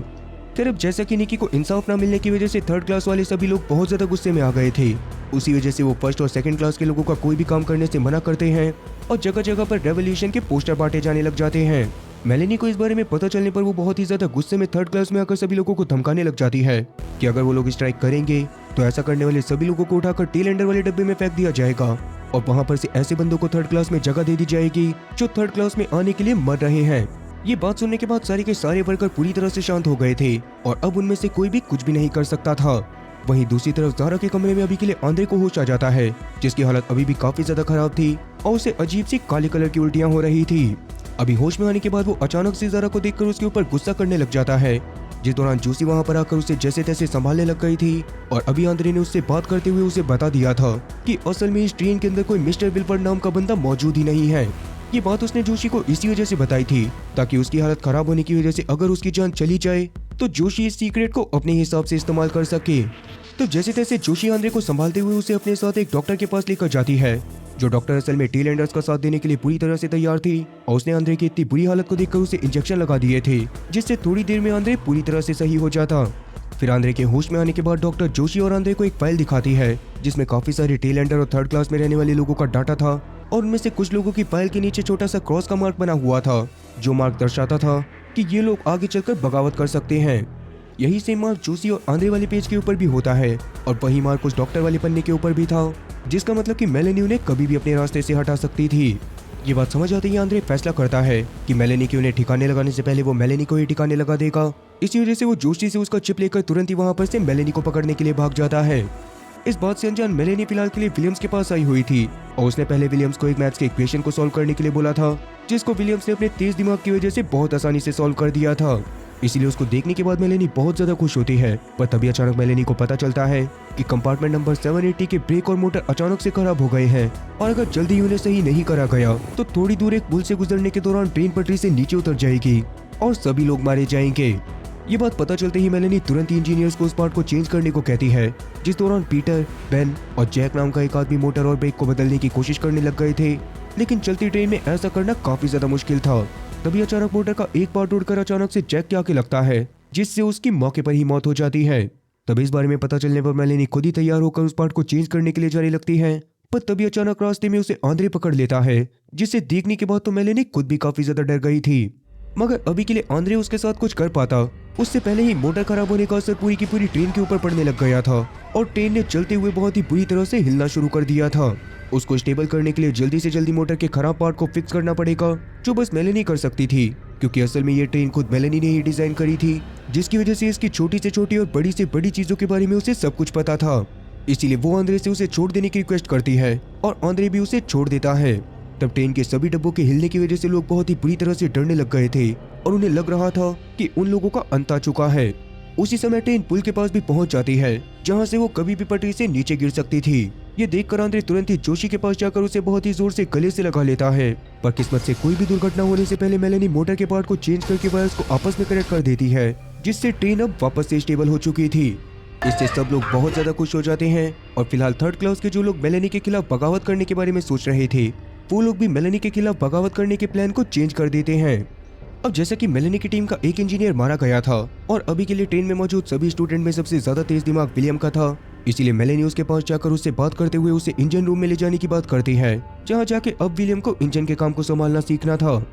फिर अब जैसा कि निकी को इंसाफ न मिलने की वजह से थर्ड क्लास वाले सभी लोग बहुत ज्यादा गुस्से में आ गए थे। उसी वजह से वो फर्स्ट और सेकंड क्लास के लोगों का कोई भी काम करने से मना करते हैं और जगह जगह पर रेवोल्यूशन के पोस्टर बांटे जाने लग जाते हैं। मेलेनी को इस बारे में पता चलने पर वो बहुत ही ज्यादा गुस्से में थर्ड क्लास में आकर सभी लोगों को धमकाने लग जाती है कि अगर वो लोग स्ट्राइक करेंगे तो ऐसा करने वाले सभी लोगों को उठाकर टेल एंडर वाले डब्बे में फेंक दिया जाएगा और वहां पर से ऐसे बंदों को थर्ड क्लास में जगह दे दी जाएगी जो थर्ड क्लास में आने के लिए मर रहे हैं। ये बात सुनने के बाद सारे के सारे वर्कर पूरी तरह से शांत हो गए थे और अब उनमें से कोई भी कुछ भी नहीं कर सकता था। वहीं दूसरी तरफ ज़ारा के कमरे में अभी के लिए आंद्रे को होश आ जाता है, जिसकी हालत अभी भी काफी ज्यादा खराब थी और उसे अजीब सी काले कलर की उल्टियां हो रही थी। अभी होश में आने के बाद वो अचानक से ज़ारा को देखकर उसके ऊपर गुस्सा करने लग जाता है, जिस दौरान जूसी वहां पर आकर उसे जैसे तैसे संभालने लग गई थी और अभी आंद्रे ने उससे बात करते हुए उसे बता दिया था कि असल में इस ट्रेन के अंदर कोई मिस्टर विल्फर्ड नाम का बंदा मौजूद ही नहीं है। ये बात उसने जोशी को इसी वजह से बताई थी ताकि उसकी हालत खराब होने की वजह से अगर उसकी जान चली जाए तो जोशी इस सीक्रेट को अपने हिसाब से इस्तेमाल कर सके। तो जैसे तैसे जोशी आंद्रे को संभालते हुए उसे अपने साथ एक डॉक्टर के पास लेकर जाती है, जो डॉक्टर असल में टेल एंडर्स का साथ देने के लिए पूरी तरह से तैयार थी और उसने आंद्रे की इतनी बुरी हालत को देखकर उसे इंजेक्शन लगा दिए थे, जिससे थोड़ी देर में आंद्रे पूरी तरह से सही हो जाता। फिर आंद्रे के होश में आने के बाद डॉक्टर जोशी और आंद्रे को एक फाइल दिखाती है जिसमें काफी सारे टेल एंडर और थर्ड क्लास में रहने वाले लोगों का डाटा था और उनमें से कुछ लोगों की फाइल के नीचे छोटा सा क्रॉस का मार्क बना हुआ था, जो मार्क दर्शाता था कि ये लोग आगे चलकर बगावत कर सकते हैं। यही सेम मार्क जोशी और आंद्रे वाले पेज के ऊपर भी होता है और वही मार्क उस डॉक्टर वाले पन्ने के ऊपर भी था, जिसका मतलब कि मेलेनी उन्हें कभी भी अपने रास्ते से हटा सकती थी। ये बात समझ आते ही आंद्रे फैसला करता है कि मेलेनी के उन्हें ठिकाने लगाने से पहले वो मेलेनी को ही ठिकाने लगा देगा। इसी वजह से वो जोशी से उसका चिप लेकर तुरंत ही वहां पर से मेलेनी को पकड़ने के लिए भाग जाता है। इस बात से अनजान मेलेनी फिलहाल के लिए विलियम्स के पास आई हुई थी और उसने पहले विलियम्स को एक मैथ्स के इक्वेशन को सॉल्व करने के लिए बोला था, जिसको विलियम्स ने अपने तेज दिमाग की वजह से बहुत आसानी से सॉल्व कर दिया था। इसीलिए उसको देखने के बाद मेलेनी बहुत ज्यादा खुश होती है, पर तभी अचानक मेलेनी को पता चलता है कि कंपार्टमेंट नंबर 780 के ब्रेक और मोटर अचानक से खराब हो गए हैं और अगर जल्दी उन्हें सही नहीं करा गया तो थोड़ी दूर एक पुल से गुजरने के दौरान ट्रेन पटरी से नीचे उतर जाएगी और सभी लोग मारे जाएंगे। ये बात पता चलते ही मेलेनी तुरंत ही इंजीनियर्स को उस पार्ट को चेंज करने को कहती है, जिस दौरान पीटर, बेन और जैक नाम का एक आदमी मोटर और ब्रेक को बदलने की कोशिश करने लग गए थे, लेकिन चलती ट्रेन में ऐसा करना काफी ज्यादा मुश्किल था। तभी अचानक मोटर का एक पार्ट उड़कर अचानक से जैक के आके लगता है, जिससे उसकी मौके पर ही मौत हो जाती है। तभी इस बारे में पता चलने पर मेलेनी खुद ही तैयार होकर उस पार्ट को चेंज करने के लिए जाने लगती है, पर तभी अचानक रास्ते में उसे आंद्रे पकड़ लेता है, जिसे देखने के बाद तो मेलेनी खुद भी काफी ज्यादा डर गई थी। मगर अभी के लिए आंद्रे उसके साथ कुछ कर पाता उससे पहले ही मोटर खराब होने का असर पूरी की पूरी ट्रेन के ऊपर पड़ने लग गया था और ट्रेन ने चलते हुए बहुत ही बुरी तरह से हिलना शुरू कर दिया था। उसको स्टेबल करने के लिए जल्दी से जल्दी मोटर के खराब पार्ट को फिक्स करना पड़ेगा, जो बस मेलेनी कर सकती थी, क्योंकि असल में ये ट्रेन खुद मेलेनी ने ही डिजाइन करी थी, जिसकी वजह से इसकी छोटी से छोटी और बड़ी से बड़ी चीजों के बारे में उसे सब कुछ पता था। इसीलिए वो आंद्रे से उसे छोड़ देने की रिक्वेस्ट करती है और आंद्रे भी उसे छोड़ देता है। तब ट्रेन के सभी डब्बों के हिलने की वजह से लोग बहुत ही बुरी तरह से डरने लग गए थे और उन्हें लग रहा था कि उन लोगों का अंत आ चुका है। उसी समय ट्रेन पुल के पास भी पहुंच जाती है, जहां से वो कभी भी पटरी से नीचे गिर सकती थी। ये देखकर आंद्रे तुरंत ही जोशी के पास जाकर उसे बहुत ही जोर से गले से लगा लेता है, पर किस्मत से कोई भी दुर्घटना होने से पहले मेलेनी मोटर के पार्ट को चेंज करके वायर्स को आपस में कनेक्ट कर देती है, जिससे ट्रेन अब वापस से स्टेबल हो चुकी थी। इससे सब लोग बहुत ज्यादा खुश हो जाते हैं और फिलहाल थर्ड क्लास के जो लोग मेलेनी के खिलाफ बगावत करने के बारे में सोच रहे थे, वो लोग भी मेलेनी के खिलाफ बगावत करने के प्लान को चेंज कर देते हैं। अब जैसा कि मेलेनी की टीम का एक इंजीनियर मारा गया था और अभी के लिए ट्रेन में मौजूद सभी स्टूडेंट में सबसे ज्यादा तेज दिमाग विलियम का था, इसीलिए मेलेनी उसके पास जाकर उससे बात करते हुए उसे इंजन रूम में ले जाने की बात करती है, जहां जाके अब विलियम को इंजन के काम को संभालना सीखना था।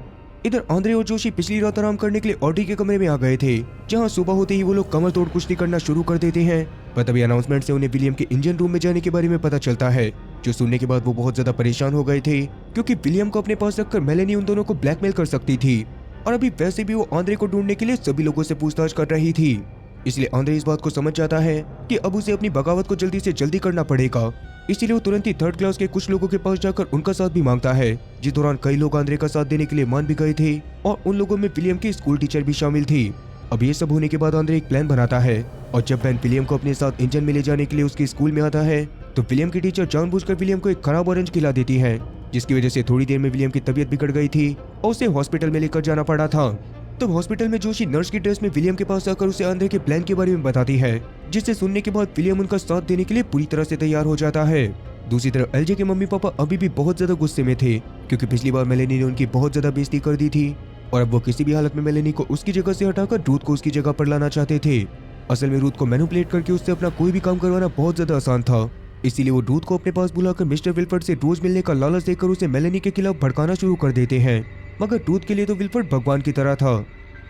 इधर आंद्रे और जोशी पिछली रात आराम करने के लिए ऑडी के कमरे में आ गए थे, जहां सुबह होते ही वो लोग कमर तोड़ कुश्ती करना शुरू कर देते हैं। पर तभी अनाउंसमेंट से उन्हें विलियम के इंजन रूम में जाने के बारे में पता चलता है, जो सुनने के बाद वो बहुत ज्यादा परेशान हो गए थे, क्योंकि विलियम को अपने पास रखकर मेलेनी उन दोनों को ब्लैकमेल कर सकती थी और अभी वैसे भी वो आंद्रे को ढूंढने के लिए सभी लोगों से पूछताछ कर रही थी। इसलिए आंद्रे इस बात को समझ जाता है कि अब उसे अपनी बगावत को जल्दी से जल्दी करना पड़ेगा। इसीलिए वो तुरंत ही थर्ड क्लास के कुछ लोगों के पास जाकर उनका साथ भी मांगता है, जिस दौरान कई लोग आंद्रे का साथ देने के लिए मान भी गए थे और उन लोगों में विलियम की स्कूल टीचर भी शामिल थी। अब ये सब होने के बाद आंद्रे एक प्लान बनाता है और जब बेन विलियम को अपने साथ इंजन में ले जाने के लिए उसके स्कूल में आता है तो विलियम की टीचर जानबूझकर विलियम को एक खराब ऑरेंज खिला देती है, जिसकी वजह से थोड़ी देर में विलियम की तबीयत बिगड़ गई थी और उसे हॉस्पिटल में लेकर जाना पड़ा था। तब हॉस्पिटल में जोशी नर्स की ड्रेस में विलियम के पास आकर उसे आंद्रे के प्लान के बारे में बताती है, जिसे सुनने के बाद विलियम उनका साथ देने के लिए पूरी तरह से तैयार हो जाता है। दूसरी तरफ एलजे के मम्मी पापा अभी भी बहुत ज्यादा गुस्से में थे, क्योंकि पिछली बार मेलेनी ने उनकी बहुत ज्यादा बेइज्जती कर दी थी और अब वो किसी भी हालत में मेलेनी को उसकी जगह से हटाकर रूथ को उसकी जगह पर लाना चाहते थे। असल में रूथ को मैनिपुलेट करके उससे अपना कोई भी काम करवाना बहुत ज्यादा आसान था, इसीलिए वो रूथ को अपने पास बुलाकर मिस्टर विल्फर्ड से रोज मिलने का लालच देकर उसे मेलेनी के खिलाफ भड़काना शुरू कर देते हैं। मगर रूथ के लिए तो विल्फर्ड भगवान की तरह था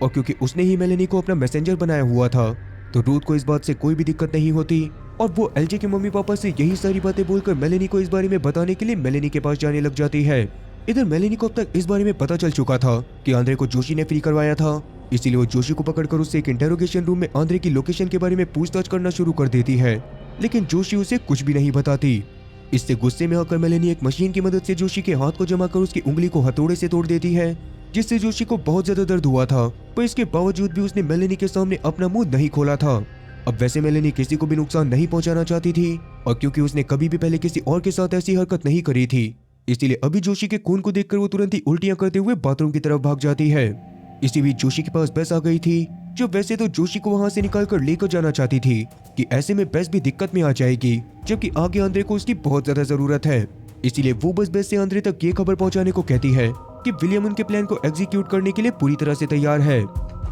और क्योंकि उसने ही मेलेनी को अपना मैसेंजर बनाया हुआ था तो रूथ को इस बात से कोई भी दिक्कत नहीं होती और वो एलजे के मम्मी पापा से यही सारी बातें बोलकर मेलेनी को इस बारे में बताने के लिए मेलेनी के पास जाने लग जाती है। इधर मेलेनी को अब तक इस बारे में पता चल चुका था कि आंद्रे को जोशी ने फ्री करवाया था, इसीलिए वो जोशी को पकड़कर उससे एक इंटेरोगेशन रूम में आंद्रे की लोकेशन के बारे में पूछताछ करना शुरू कर देती है, लेकिन जोशी उसे कुछ भी नहीं बताती। इससे गुस्से में आकर मेलेनी एक मशीन की मदद से जोशी के हाथ को जमाकर उसकी उंगली को हथौड़े से तोड़ देती है, जिससे जोशी को बहुत ज्यादा दर्द हुआ था, पर इसके बावजूद भी उसने मेलेनी के सामने अपना मुंह नहीं खोला था। अब वैसे मेलेनी किसी को भी नुकसान नहीं पहुंचाना चाहती थी और क्योंकि उसने कभी भी पहले किसी और के साथ ऐसी हरकत नहीं करी थी, इसलिए अभी जोशी के खून को देखकर वो तुरंत ही उल्टियां करते हुए बाथरूम की तरफ भाग जाती है। इसी बीच जोशी के पास बेस आ गई थी, जो वैसे तो जोशी को वहां से निकाल कर लेकर जाना चाहती थी कि ऐसे में बेस भी दिक्कत में आ जाएगी, जबकि आगे आंद्रे को उसकी बहुत ज्यादा जरूरत है। इसीलिए वो बस बेस से आंद्रे तक ये खबर पहुंचाने को कहती है कि विलियम उनके प्लान को एग्जीक्यूट करने के लिए पूरी तरह से तैयार है।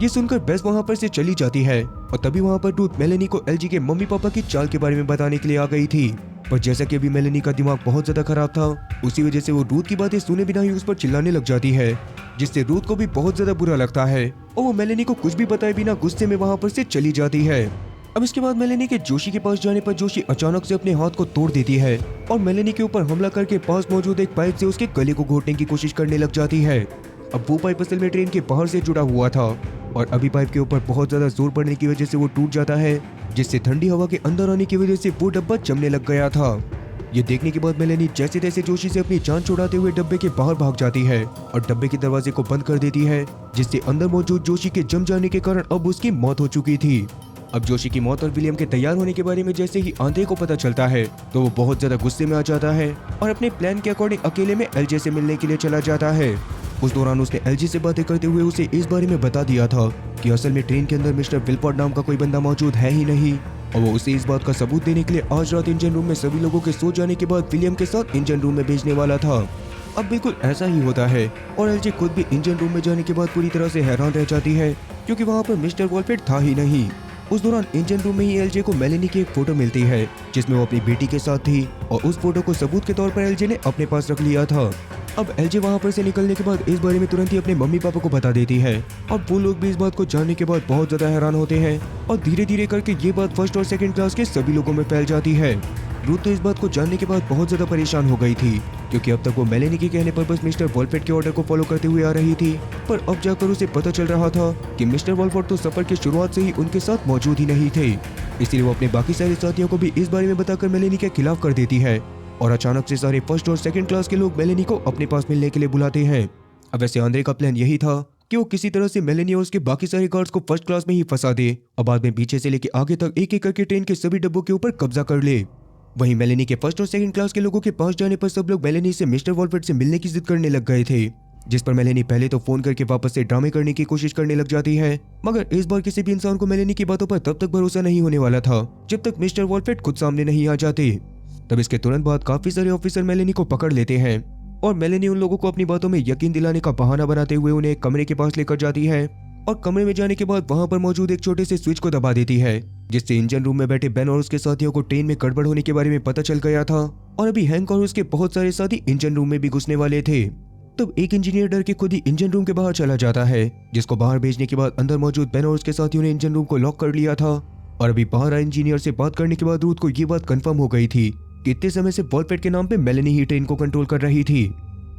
ये सुनकर बेस वहां पर से चली जाती है और तभी वहां पर रूथ मेलेनी को एलजी के मम्मी पापा की चाल के बारे में बताने के लिए आ गई थी, पर जैसा कि अभी मेलेनी का दिमाग बहुत ज्यादा खराब था, उसी वजह से वो रूथ की बातें सुने बिना ही उस पर चिल्लाने लग जाती है, जिससे रूथ को भी बहुत ज्यादा बुरा लगता है और वो मेलेनी को कुछ भी बताए बिना गुस्से में वहां पर से चली जाती है। अब इसके बाद मेलेनी के जोशी के पास जाने पर जोशी अचानक से अपने हाथ को तोड़ देती है और मेलेनी के ऊपर हमला करके पास मौजूद एक पाइप से उसके गले को घोटने की कोशिश करने लग जाती है। अब वो पाइप असल में ट्रेन के बाहर से जुड़ा हुआ था और अभी पाइप के ऊपर बहुत ज्यादा जोर पड़ने की वजह से वो टूट जाता है, जिससे ठंडी हवा के अंदर आने की वजह से वो डब्बा जमने लग गया था। ये देखने के बाद मेलेनी जैसे तैसे जोशी से अपनी जान छुड़ाते हुए डब्बे के बाहर भाग जाती है और डब्बे के दरवाजे को बंद कर देती है, जिससे अंदर मौजूद जोशी के जम जाने के कारण अब उसकी मौत हो चुकी थी। अब जोशी की मौत और विलियम के तैयार होने के बारे में जैसे ही आंद्रे को पता चलता है तो वो बहुत ज्यादा गुस्से में आ जाता है और अपने प्लान के अकॉर्डिंग अकेले में एलजे से मिलने के लिए चला जाता है। उस दौरान उसने एलजे से बातें करते हुए उसे इस बारे में बता दिया था कि असल में ट्रेन के अंदर मिस्टर विल्फर्ड नाम का कोई बंदा मौजूद है ही नहीं और वो उसे इस बात का सबूत देने के लिए आज रात इंजन रूम में सभी लोगों के सो जाने के बाद विलियम के साथ इंजन रूम में भेजने वाला था। अब बिल्कुल ऐसा ही होता है और एलजे खुद भी इंजन रूम में जाने के बाद पूरी तरह से हैरान रह जाती है, क्योंकि वहाँ पर मिस्टर वॉलफेड था ही नहीं। उस दौरान इंजन रूम में ही एलजे को मेलेनी की एक फोटो मिलती है जिसमें वो अपनी बेटी के साथ थी और उस फोटो को सबूत के तौर पर एलजे ने अपने पास रख लिया था। अब एलजे वहां पर से निकलने के बाद इस बारे में तुरंत ही अपने मम्मी पापा को बता देती है और वो लोग भी इस बात को जानने के बाद बहुत ज्यादा हैरान होते हैं और धीरे धीरे करके ये बात फर्स्ट और सेकंड क्लास के सभी लोगों में फैल जाती है। रूथ तो इस बात को जानने के बाद बहुत ज्यादा परेशान हो गई थी, क्योंकि अब तक वो मेलेनी के कहने पर बस मिस्टर वॉलफेड के ऑर्डर को फॉलो करते हुए आ रही थी, पर अब जाकर उसे पता चल रहा था कि मिस्टर वॉलफोर्ड तो सफर की शुरुआत से ही उनके साथ मौजूद ही नहीं थे। इसलिए वो अपने बाकी सारे साथियों को भी इस बारे में बताकर मेलेनी के खिलाफ कर देती है और अचानक से सारे फर्स्ट और सेकंड क्लास के लोग मेलेनी को अपने पास मिलने के लिए बुलाते हैं। अब वैसे आंद्रे का प्लान यही था कि वो किसी तरह से मेलेनी और उसके बाकी सारे गार्ड्स को फर्स्ट क्लास में ही फंसा दे और बाद में पीछे से लेके आगे तक एक एक करके ट्रेन के सभी डब्बों के ऊपर कब्जा कर ले। वहीं मेलेनी के फर्स्ट और सेकंड क्लास के लोगों के पास जाने पर सब लोग मेलेनी से मिस्टर वॉलफेड से मिलने की जिद करने लग गए थे, जिस पर मेलेनी पहले तो फोन करके वापस से ड्रामे करने की कोशिश करने लग जाती है, मगर इस बार किसी भी इंसान को मेलेनी की बातों पर तब तक भरोसा नहीं होने वाला था जब तक मिस्टर वॉलफेड खुद सामने नहीं आ जाते। तब इसके तुरंत बाद काफी सारे ऑफिसर मेलेनी को पकड़ लेते हैं और मेलेनी उन लोगों को अपनी बातों में यकीन दिलाने का बहाना बनाते हुए उन्हें एक कमरे के पास लेकर जाती है और कमरे में जाने के बाद वहां पर मौजूद एक छोटे से स्विच को दबा देती है, जिससे इंजन रूम में बैठे बेन और उसके साथियों को ट्रेन में गड़बड़ होने के बारे में पता चल गया था और अभी हैंक और उसके बहुत सारे साथी इंजन रूम में भी घुसने वाले थे। तब एक इंजीनियर डर के खुद ही इंजन रूम के बाहर चला जाता है, जिसको बाहर भेजने के बाद अंदर मौजूद बेन और उसके साथियों ने इंजन रूम को लॉक कर लिया था और अभी बाहर आए इंजीनियर से बात करने के बाद रूथ को ये बात कंफर्म हो गई थी कि इतने समय से वॉलफेड के नाम पे मेलेनी ही ट्रेन को कंट्रोल कर रही थी।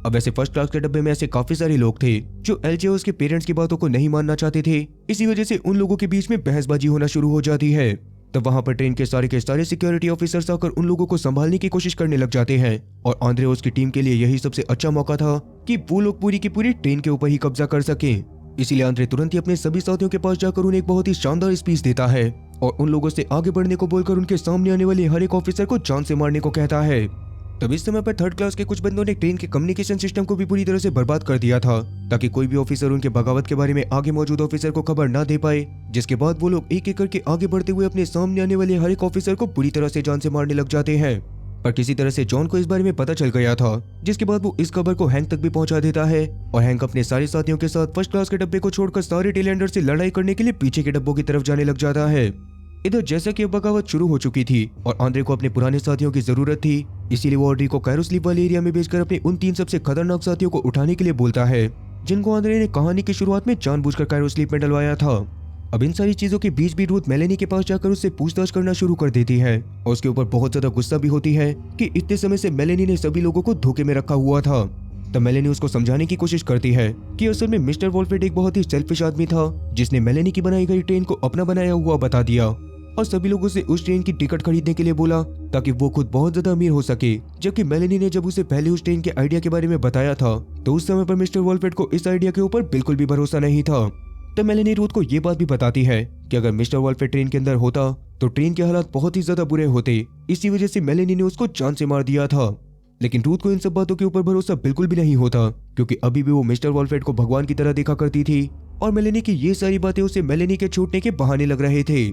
अब ऐसे फर्स्ट क्लास के डब्बे में ऐसे काफी सारे लोग थे जो एलजे और उसके पेरेंट्स की बातों को नहीं मानना चाहते थे, इसी वजह से उन लोगों के बीच में बहसबाजी होना शुरू हो जाती है। तब वहां पर ट्रेन के सारे सिक्योरिटी ऑफिसर्स आकर उन लोगों को संभालने की कोशिश करने लग जाते हैं और आंद्रे और उसकी टीम के लिए यही सबसे अच्छा मौका था कि वो लोग पूरी की पूरी ट्रेन के ऊपर ही कब्जा कर सकें। इसीलिए आंद्रे तुरंत ही अपने सभी साथियों के पास जाकर उन्हें एक बहुत ही शानदार स्पीच देता है और उन लोगों से आगे बढ़ने को बोलकर उनके सामने आने वाले हर एक ऑफिसर को जान से मारने को कहता है। तब इस समय पर थर्ड क्लास के कुछ बंदों ने ट्रेन के कम्युनिकेशन सिस्टम को भी पूरी तरह से बर्बाद कर दिया था, ताकि कोई भी ऑफिसर उनके बगावत के बारे में आगे मौजूद ऑफिसर को खबर ना दे पाए। जिसके बाद वो लोग एक एक करके आगे बढ़ते हुए अपने सामने आने वाले हर एक ऑफिसर को पूरी तरह से जान से मारने लग जाते हैं। पर किसी तरह से जॉन को इस बारे में पता चल गया था, जिसके बाद वो इस खबर को हैंक तक भी पहुंचा देता है और हैंक अपने सारे साथियों के साथ फर्स्ट क्लास के डब्बे को छोड़कर सारे टेलेंडर से लड़ाई करने के लिए पीछे के डब्बों की तरफ जाने लग जाता है। इधर जैसा कि अब बगावत शुरू हो चुकी थी और आंद्रे को अपने पुराने साथियों की जरूरत थी, इसीलिए वो ऑड्री को कायरो स्लीप वाले एरिया में भेजकर अपने उन 3 सबसे खतरनाक साथियों को उठाने के लिए बोलता है, जिनको आंद्रे ने कहानी की शुरुआत में जानबूझकर कायरो स्लीप में डलवाया था। अब इन सारी चीजों के बीच भी रूथ मेलेनी के पास जाकर उससे पूछताछ करना शुरू कर देती है और उसके ऊपर बहुत ज्यादा गुस्सा भी होती है कि इतने समय से मेलेनी ने सभी लोगों को धोखे में रखा हुआ था। तब मेलेनी उसको समझाने की कोशिश करती है कि असल में मिस्टर वॉल्फ्रेड एक बहुत ही सेल्फिश आदमी था, जिसने मेलेनी की बनाई गई ट्रेन को अपना बनाया हुआ बता दिया और सभी लोगों से उस ट्रेन की टिकट खरीदने के लिए बोला ताकि वो खुद बहुत ज्यादा अमीर हो सके। जबकि मेलेनी ने जब उसे पहले उस ट्रेन के आइडिया के बारे में बताया था तो उस समय पर मिस्टर वॉल्फ्रेड को इस आइडिया के ऊपर बिल्कुल भी भरोसा नहीं था। तब मेलेनी रूथ को ये बात भी बताती है कि अगर मिस्टर वॉल्फ्रेड ट्रेन के अंदर होता तो ट्रेन के हालात बहुत ही ज्यादा बुरे होते, इसी वजह से मेलेनी ने उसको जान से मार दिया था। लेकिन रूथ को इन सब बातों के ऊपर भरोसा बिल्कुल भी नहीं होता, क्योंकि अभी भी वो मिस्टर वॉल्फ्रेड को भगवान की तरह देखा करती थी और मेलेनी की ये सारी बातें उसे मेलेनी के छूटने के बहाने लग रहे थे।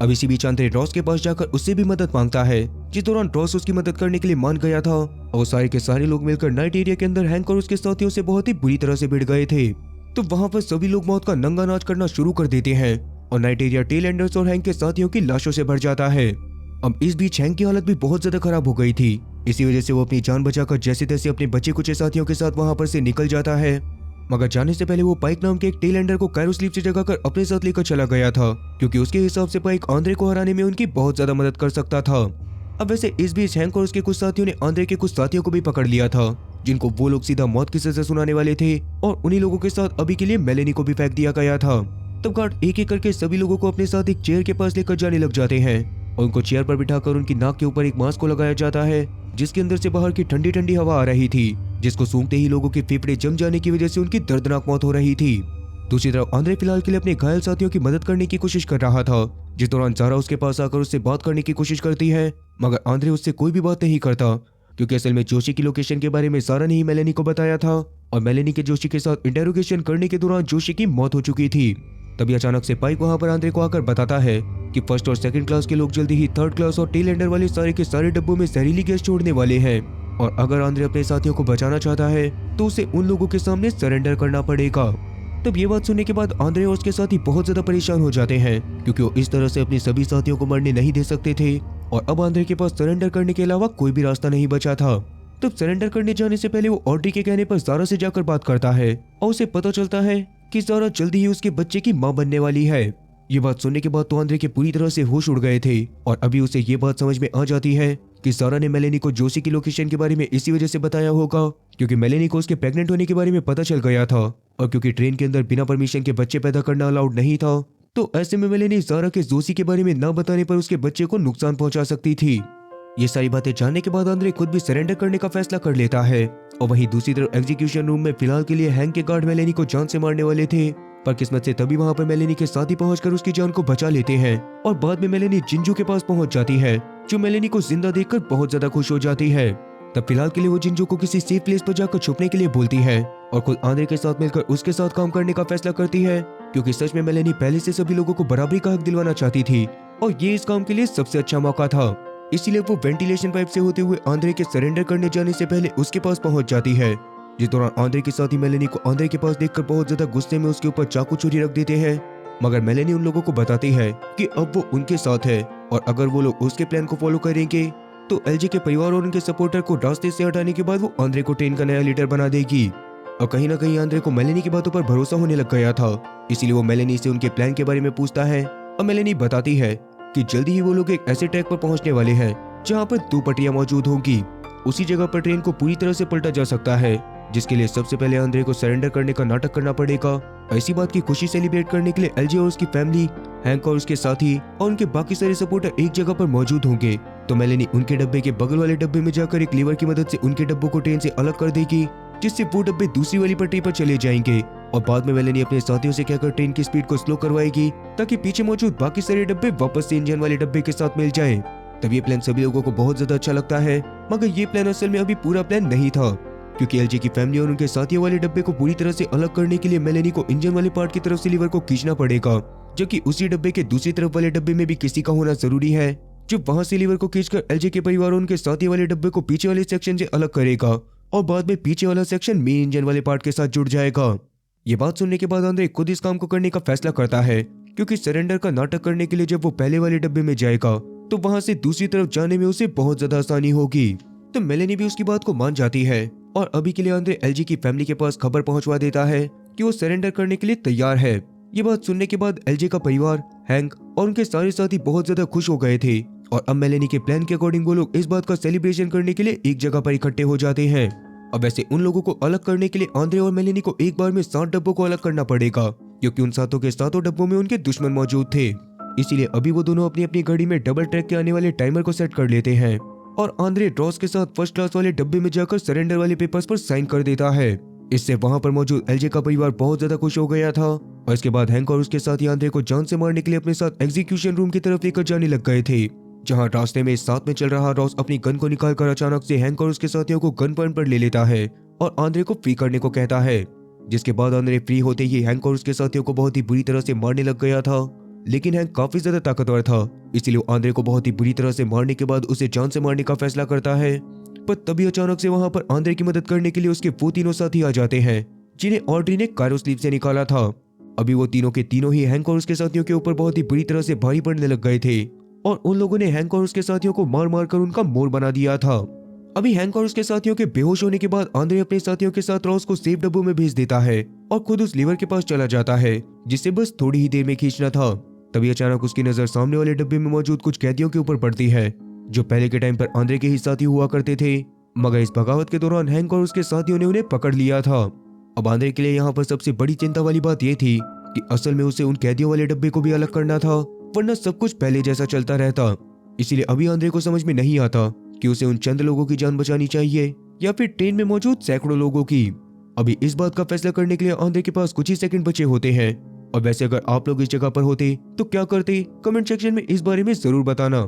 अब इसी बीच आंद्रे रॉस के पास जाकर उससे भी मदद मांगता है, जिस दौरान रॉस उसकी मदद करने के लिए मान गया था और सारे के सारे लोग मिलकर नाइट एरिया के अंदर हैंक और उसके साथियों से बहुत ही बुरी तरह से भिड़ गए थे। तो वहां पर सभी लोग मौत का नंगा नाच करना शुरू कर देते हैं और नाइट एरिया टेलेंडर्स और हैंक के साथियों की लाशों से भर जाता है। अब इस बीच हैंक की हालत भी बहुत ज्यादा खराब हो गई थी, इसी वजह से वो अपनी जान बचाकर जैसे तैसे अपने बचे कुचे साथियों के साथ वहां पर से निकल जाता है। मगर जाने से पहले वो पाइक नाम के एक टेलेंडर को कायरो स्लीप से जगाकर अपने साथ लेकर चला गया था, क्योंकि उसके हिसाब से पाइक आंद्रे को हराने में उनकी बहुत ज्यादा मदद कर सकता था। अब वैसे इस बीच हैंक और उसके कुछ साथियों ने आंद्रे के कुछ साथियों को भी पकड़ लिया था, जिनको वो लोग सीधा मौत की सजा सुनाने वाले थे और उन्हीं लोगों के साथ अभी के लिए मेलेनी को भी फेंक दिया गया था। तब गार्ड एक एक करके सभी लोगों को अपने साथ एक चेयर के पास लेकर जाने लग जाते हैं और उनको चेयर पर बिठाकर उनकी नाक के ऊपर एक मास्क को लगाया जाता है, जिसके अंदर से बाहर की ठंडी ठंडी हवा आ रही थी, जिसको सूंघते ही लोगों के फेफड़े जम जाने की वजह से उनकी दर्दनाक मौत हो रही थी। दूसरी तरफ आंद्रे फिलहाल के लिए अपने घायल साथियों की मदद करने की कोशिश कर रहा था, जिस दौरान जारा उसके पास आकर उससे बात करने की कोशिश करती है, मगर आंद्रे उससे कोई भी बात नहीं करता, क्योंकि असल में जोशी की लोकेशन के बारे में जारा ने ही मेलेनी को बताया था और मेलेनी के जोशी के साथ इंटेरोगेशन करने के दौरान जोशी की मौत हो चुकी थी। तभी अचानक से पाइक वहां पर आंद्रे को आकर बताता है कि फर्स्ट और सेकंड क्लास के लोग जल्दी ही थर्ड क्लास और टेल एंडर वाले सारे के सारे डब्बों में जहरीली गैस छोड़ने वाले हैं और अगर आंद्रे अपने साथियों को बचाना चाहता है तो उसे उन लोगों के सामने सरेंडर करना पड़ेगा। तब ये बात सुनने के बाद आंद्रे और उसके साथी बहुत ज्यादा परेशान हो जाते हैं, क्योंकि वो इस तरह से अपने सभी साथियों को मरने नहीं दे सकते थे और अब आंद्रे के पास सरेंडर करने के अलावा कोई भी रास्ता नहीं बचा था। तब सरेंडर करने जाने से पहले वो ऑड्री के कहने पर जारा से जाकर बात करता है और उसे पता चलता है कि जारा जल्दी ही उसके बच्चे की मां बनने वाली है। ये बात सुनने के बाद तो आंद्रे के पूरी तरह से होश उड़ गए थे और अभी उसे ये बात समझ में आ जाती है कि जारा ने मेलेनी को जोशी की लोकेशन के बारे में इसी वजह से बताया होगा, क्योंकि मेलेनी को उसके प्रेग्नेंट होने के बारे में पता चल गया था और क्योंकि ट्रेन के अंदर बिना परमिशन के बच्चे पैदा करना अलाउड नहीं था, तो ऐसे में मेलेनी जारा के जोशी के बारे में न बताने पर उसके बच्चे को नुकसान पहुंचा सकती थी। ये सारी बातें जानने के बाद आंद्रे खुद भी सरेंडर करने का फैसला कर लेता है और वहीं दूसरी तरफ एग्जीक्यूशन रूम में फिलहाल के लिए हैंक के गार्ड मेलेनी को जान से मारने वाले थे, पर किस्मत से तभी वहां पर मेलेनी के साथी पहुंचकर उसकी जान को बचा लेते हैं और बाद में मेलेनी जिंजू के पास पहुंच जाती है, जो मेलेनी को जिंदा देखकर बहुत ज्यादा खुश हो जाती है। तब फिलहाल के लिए वो जिंजू को किसी सेफ प्लेस पर जाकर छुपने के लिए बोलती है और खुद आंद्रे के साथ मिलकर उसके साथ काम करने का फैसला करती है, क्योंकि सच में मेलेनी पहले से सभी लोगों को बराबरी का हक दिलवाना चाहती थी और ये इस काम के लिए सबसे अच्छा मौका था। इसीलिए वो वेंटिलेशन पाइप से होते हुए आंद्रे के सरेंडर करने जाने से पहले उसके पास पहुंच जाती है, जिस दौरान आंद्रे के साथी मेलेनी को आंद्रे के पास देखकर बहुत ज्यादा गुस्से में उसके ऊपर चाकू छुरी रख देते हैं, मगर मेलेनी उन लोगों को बताती है कि अब वो उनके साथ है और अगर वो लोग उसके प्लान को फॉलो करेंगे तो एलजे के परिवार और उनके सपोर्टर को रास्ते से हटाने के बाद वो आंद्रे को ट्रेन का नया लीडर बना देगी। और कहीं ना कहीं आंद्रे को मेलेनी की बातों पर भरोसा होने लग गया था, इसीलिए वो मेलेनी से उनके प्लान के बारे में पूछता है और मेलेनी बताती है कि जल्दी ही वो लोग एक ऐसे ट्रैक पर पहुंचने वाले हैं जहां पर 2 पटरियां मौजूद होंगी। उसी जगह पर ट्रेन को पूरी तरह से पलटा जा सकता है, जिसके लिए सबसे पहले आंद्रे को सरेंडर करने का नाटक करना पड़ेगा। ऐसी बात की खुशी सेलिब्रेट करने के लिए एलजे और उसकी फैमिली, हैंक और उसके साथी और उनके बाकी सारे सपोर्टर एक जगह पर मौजूद होंगे। तो मेलेनी उनके डब्बे के बगल वाले डब्बे में जाकर एक लीवर की मदद से उनके डब्बों को ट्रेन से अलग कर देगी जिससे वो डब्बे दूसरी वाली पटरी पर चले जाएंगे और बाद में मेलेनी अपने साथियों से कहकर ट्रेन की स्पीड को स्लो करवाएगी ताकि पीछे मौजूद बाकी सारे डब्बे वापस से इंजन वाले डब्बे के साथ मिल जाएं। तब ये प्लान सभी लोगों को बहुत ज्यादा अच्छा लगता है, मगर ये प्लान असल में अभी पूरा प्लान नहीं था, क्योंकि एलजे की फैमिली और उनके साथियों वाले डब्बे को पूरी तरह से अलग करने के लिए मेलेनी को इंजन वाले पार्ट की तरफ से लीवर को खींचना पड़ेगा, जबकि उसी डब्बे के दूसरी तरफ वाले डब्बे में भी किसी का होना जरूरी है जो वहां से लीवर को खींचकर एलजे के परिवार और उनके साथी वाले डब्बे को पीछे वाले सेक्शन से अलग करेगा और बाद में पीछे वाला सेक्शन मेन इंजन वाले पार्ट के साथ जुड़ जाएगा। ये बात सुनने के बाद आंद्रे खुद इस काम को करने का फैसला करता है, क्योंकि सरेंडर का नाटक करने के लिए जब वो पहले वाले डब्बे में जाएगा तो वहां से दूसरी तरफ जाने में उसे बहुत ज्यादा आसानी होगी। तो मेलेनी भी उसकी बात को मान जाती है और अभी के लिए आंद्रे एलजी की फैमिली के पास खबर पहुंचवा देता है कि वो सरेंडर करने के लिए तैयार है। ये बात सुनने के बाद एलजे का परिवार, हैंक और उनके सारे साथी बहुत ज्यादा खुश हो गए थे और अब मेलेनी के प्लान के अकॉर्डिंग वो लोग इस बात का सेलिब्रेशन करने के लिए एक जगह पर इकट्ठे हो जाते हैं। अब वैसे उन लोगों को अलग करने के लिए आंद्रे और मेलेनी को एक बार में 7 डब्बों को अलग करना पड़ेगा, क्योंकि उन सातों के सातों डब्बों में उनके दुश्मन मौजूद थे। इसीलिए अभी वो दोनों अपनी अपनी घड़ी में डबल ट्रैक के आने वाले टाइमर को सेट कर लेते हैं और आंद्रे ड्रॉस के साथ फर्स्ट क्लास वाले डब्बे में जाकर सरेंडर वाले पेपर्स पर साइन कर देता है। इससे वहां पर मौजूद एलजे का परिवार बहुत ज्यादा खुश हो गया था और इसके बाद हैंक और उसके साथी आंद्रे को जान से मारने के लिए अपने साथ एग्जीक्यूशन रूम की तरफ लेकर जाने लग गए थे, जहां रास्ते में साथ में चल रहा रॉस अपनी गन को निकालकर अचानक से हैंक और उसके साथियों को गन पॉइंट पर ले लेता है और आंद्रे को फ्री करने को कहता है। जिसके बाद आंद्रे फ्री होते ही हैंक और उसके साथियों को बहुत ही बुरी तरह से मारने लग गया था, लेकिन हैंक काफी ज्यादा ताकतवर था, इसलिए वो आंद्रे को बहुत ही बुरी तरह से मारने के बाद उसे जान से मारने का फैसला करता है। पर तभी अचानक से वहां पर आंद्रे की मदद करने के लिए उसके वो तीनों साथी आ जाते हैं जिन्हें ऑड्री ने कायरो स्लीप से निकाला था। अभी वो तीनों के तीनों ही हैंक और उसके साथियों के ऊपर बहुत ही बुरी तरह से भारी पड़ने लग गए थे और उन लोगों ने हैंक और उसके साथियों को मार मार कर उनका मोर बना दिया था। अभी हैंक और उसके साथियों के बेहोश होने के बाद आंद्रे अपने साथियों के साथ रॉस को सेफ डब्बों में भेज देता है और खुद उस लीवर के पास चला जाता है जिसे बस थोड़ी ही देर में खींचना था। तभी अचानक उसकी नजर सामने वाले डब्बे में मौजूद कुछ कैदियों के ऊपर पड़ती है जो पहले के टाइम पर आंद्रे के ही साथी हुआ करते थे, मगर इस बगावत के दौरान हैंक और उसके साथियों ने उन्हें पकड़ लिया था। अब आंद्रे के लिए यहाँ पर सबसे बड़ी चिंता वाली बात यह थी कि असल में उसे उन कैदियों वाले डब्बे को भी अलग करना था, वरना सब कुछ पहले जैसा चलता रहता। इसीलिए अभी आंद्रे को समझ में नहीं आता कि उसे उन चंद लोगों की जान बचानी चाहिए या फिर ट्रेन में मौजूद सैकड़ों लोगों की। अभी इस बात का फैसला करने के लिए आंद्रे के पास कुछ ही सेकंड बचे होते हैं और वैसे अगर आप लोग इस जगह पर होते तो क्या करते, कमेंट सेक्शन में इस बारे में जरूर बताना।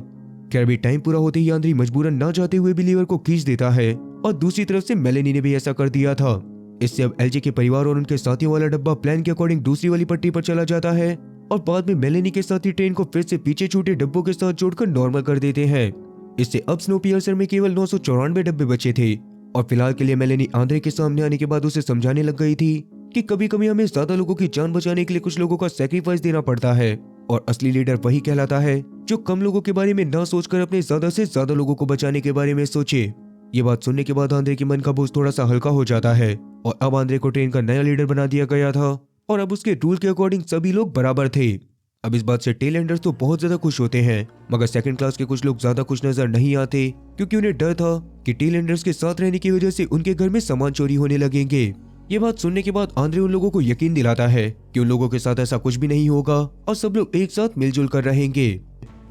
खैर अभी टाइम पूरा होते ही आंद्रे मजबूरन ना चाहते हुए भी लीवर को खींच देता है और दूसरी तरफ से मेलेनी ने भी ऐसा कर दिया था। इससे अब एलजे के परिवार और उनके साथियों वाला डब्बा प्लान के अकॉर्डिंग दूसरी वाली पट्टी पर चला जाता है और बाद में मेलेनी के साथी ट्रेन को फिर से पीछे छूटे डब्बों के साथ जोड़कर नॉर्मल कर देते हैं। इससे अब स्नोपियर्सर में केवल 994 डब्बे बचे थे और फिलहाल के लिए मेलेनी आंद्रे के सामने आने के बाद उसे समझाने लग गई थी कि कभी कभी हमें ज्यादा लोगों की जान बचाने के लिए कुछ लोगों का सैक्रिफाइस देना पड़ता है और असली लीडर वही कहलाता है जो कम लोगों के बारे में ना सोचकर अपने ज्यादा से ज्यादा लोगों को बचाने के बारे में सोचे। ये बात सुनने के बाद आंद्रे के मन का बोझ थोड़ा सा हल्का हो जाता है और अब आंद्रे को ट्रेन का नया लीडर बना दिया गया था और अब उसके रूल के अकॉर्डिंग सभी लोग बराबर थे। अब इस बात से टेल एंडर्स तो बहुत ज्यादा खुश होते हैं, मगर सेकंड क्लास के कुछ लोग ज्यादा खुश नजर नहीं आते क्योंकि उन्हें डर था कि टेल एंडर्स के साथ रहने की वजह से उनके घर में सामान चोरी होने लगेंगे। ये बात सुनने के बाद आंद्रे उन लोगों को यकीन दिलाता है कि उन लोगों के साथ ऐसा कुछ भी नहीं होगा और सब लोग एक साथ मिलजुल कर रहेंगे।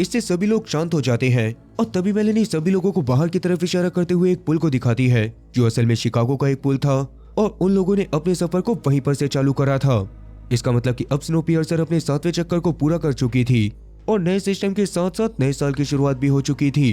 इससे सभी लोग शांत हो जाते हैं और तभी मेलेनी सभी लोगों को बाहर की तरफ इशारा करते हुए एक पुल को दिखाती है जो असल में शिकागो का एक पुल था और उन लोगों ने अपने सफर को वहीं पर से चालू करा था। इसका मतलब कि अब स्नोपियर्सर अपने 7वें चक्कर को पूरा कर चुकी थी और नए सिस्टम के साथ साथ नए साल की शुरुआत भी हो चुकी थी।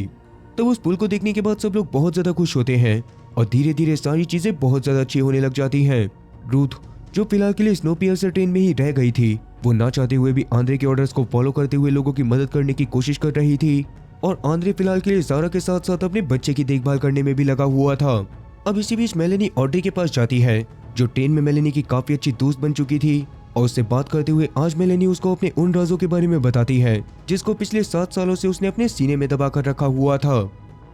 तब उस पुल को देखने के बाद सब लोग बहुत ज्यादा खुश होते हैं और धीरे धीरे सारी चीजें बहुत ज्यादा अच्छी होने लग जाती हैं। रूथ जो फिलहाल के लिए स्नोपियर्सर ट्रेन में ही रह गई थी, वो ना चाहते हुए भी आंद्रे के ऑर्डर्स को फॉलो करते हुए लोगों की मदद करने की कोशिश कर रही थी और आंद्रे फिलहाल के लिए ज़ारा के साथ साथ अपने बच्चे की देखभाल करने में भी लगा हुआ था। अब इसी बीच मेलेनी ऑड्री के पास जाती है जो ट्रेन में मेलेनी की काफी अच्छी दोस्त बन चुकी थी और उससे बात करते हुए आज मेलेनी उसको अपने उन राजों के बारे में बताती है जिसको पिछले 7 सालों से उसने अपने सीने में दबा कर रखा हुआ था।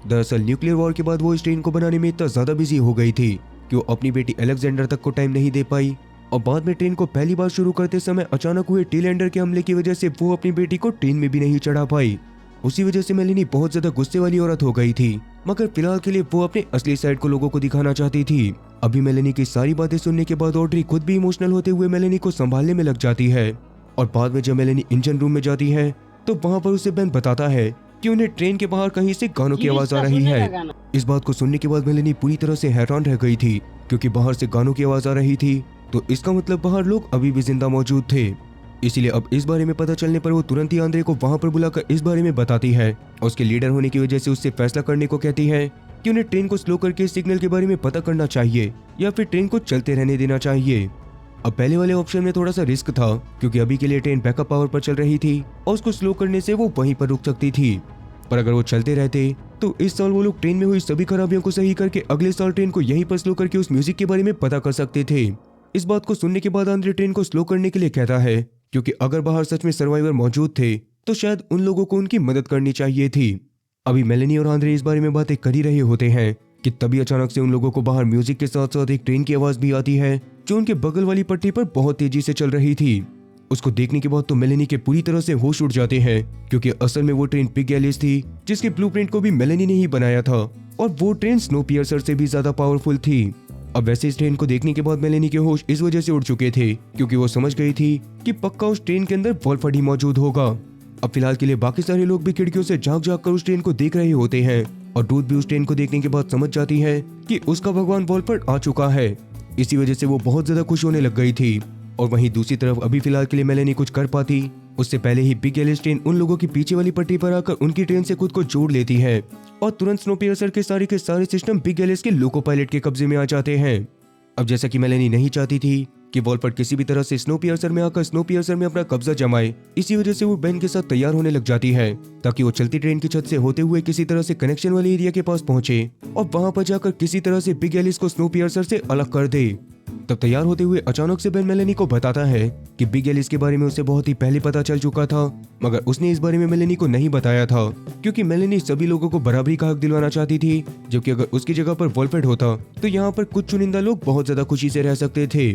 दरअसल न्यूक्लियर वॉर के बाद वो इस ट्रेन को बनाने में इतना ज्यादा बिजी हो गई थी कि वो अपनी बेटी अलेक्जेंडर तक को टाइम नहीं दे पाई और बाद में ट्रेन को पहली बार शुरू करते समय अचानक हुए टेलेंडर के हमले की वजह से वो अपनी बेटी को ट्रेन में भी नहीं चढ़ा पाई। उसी वजह से मेलेनी बहुत ज्यादा गुस्से वाली औरत हो गई थी, मगर फिलहाल के लिए वो अपने असली साइड को लोगों को दिखाना चाहती थी। अभी मेलेनी की सारी बातें सुनने के बाद ऑड्री खुद भी इमोशनल होते हुए मेलेनी को संभालने में लग जाती है और बाद में जब मेलेनी इंजन रूम में जाती है तो वहाँ पर उसे बेन बताता है कि उन्हें ट्रेन के बाहर कहीं से गानों की आवाज आ रही है। इस बात को सुनने के बाद मेलेनी पूरी तरह से हैरान रह गई थी क्योंकि बाहर से गानों की आवाज आ रही थी, तो इसका मतलब बाहर लोग अभी भी जिंदा मौजूद थे। इसीलिए अब इस बारे में पता चलने पर वो तुरंत ही आंद्रे को वहां पर बुलाकर इस बारे में बताती है और उसके लीडर होने की वजह से उससे फैसला करने को कहती है कि उन्हें ट्रेन को स्लो करके सिग्नल के बारे में पता करना चाहिए या फिर ट्रेन को चलते रहने देना चाहिए। अब पहले वाले ऑप्शन में थोड़ा सा रिस्क था, क्योंकि अभी के लिए ट्रेन बैकअप पावर पर चल रही थी और उसको स्लो करने से वो वहीं पर रुक सकती थी। पर अगर वो चलते रहते तो इस साल वो लोग ट्रेन में हुई सभी खराबियों को सही करके अगले साल ट्रेन को यहीं पर स्लो करके उस म्यूजिक के बारे में पता कर सकते थे। इस बात को सुनने के बाद आंद्रे ट्रेन को स्लो करने के लिए कहता है, क्योंकि अगर बाहर सच में सर्वाइवर मौजूद थे तो शायद उन लोगों को उनकी मदद करनी चाहिए थी। अभी मेलेनी और आंद्रे इस बारे में बातें कर ही रहे होते हैं कि तभी अचानक से उन लोगों को बाहर म्यूजिक के साथ साथ एक ट्रेन की आवाज भी आती है, जो उनके बगल वाली पटरी पर बहुत तेजी से चल रही थी। उसको देखने के बाद तो मेलेनी के पूरी तरह से होश उड़ जाते हैं, क्योंकि असल में वो ट्रेन पिग एलिस थी, जिसके ब्लूप्रिंट को भी मेलेनी ने ही बनाया था और वो ट्रेन स्नोपियर्सर से भी ज्यादा पावरफुल थी। अब वैसे इस ट्रेन को देखने के बाद मेलेनी के होश इस वजह से उड़ चुके थे, क्योंकि वो समझ गई थी कि पक्का उस ट्रेन के अंदर वॉल्फर्ड ही मौजूद होगा। अब फिलहाल के लिए बाकी सारे लोग भी खिड़कियों से झांक झांक कर उस ट्रेन को देख रहे होते हैं और रूथ भी उस ट्रेन को देखने के बाद समझ जाती है कि उसका भगवान वॉल्फर्ड आ चुका है। इसी वजह से वो बहुत ज्यादा खुश होने लग गई थी। और वहीं दूसरी तरफ अभी फिलहाल के लिए मेलेनी कुछ कर पाती उससे पहले ही पिग एलिस ट्रेन उन लोगों की पीछे वाली पटरी पर आकर उनकी ट्रेन से खुद को जोड़ लेती है और तुरंत स्नोपियर्सर के सारे सिस्टम पिग एलिस के लोको पायलट के कब्जे में आ जाते हैं। अब जैसा कि मेलेनी नहीं चाहती थी कि वॉल्फर्ड किसी भी तरह से स्नोपियर्सर में आकर स्नोपियर्सर में अपना कब्जा जमाए, इसी वजह से वो बेन के साथ तैयार होने लग जाती है ताकि वो चलती ट्रेन की छत से होते हुए किसी तरह से कनेक्शन वाले एरिया के पास पहुंचे और वहां पर जाकर किसी तरह से पिग एलिस को स्नोपियर्सर से अलग कर दे। तब तैयार होते हुए अचानक से बेन मेलेनी को बताता है कि बिग एलिस के बारे में उसे बहुत ही पहले पता चल चुका था, मगर उसने इस बारे में मेलेनी को नहीं बताया था, क्योंकि मेलेनी सभी लोगों को बराबरी का हक दिलवाना चाहती थी, जबकि अगर उसकी जगह पर वॉल्फर्ड होता तो यहाँ पर कुछ चुनिंदा लोग बहुत ज्यादा खुशी से रह सकते थे।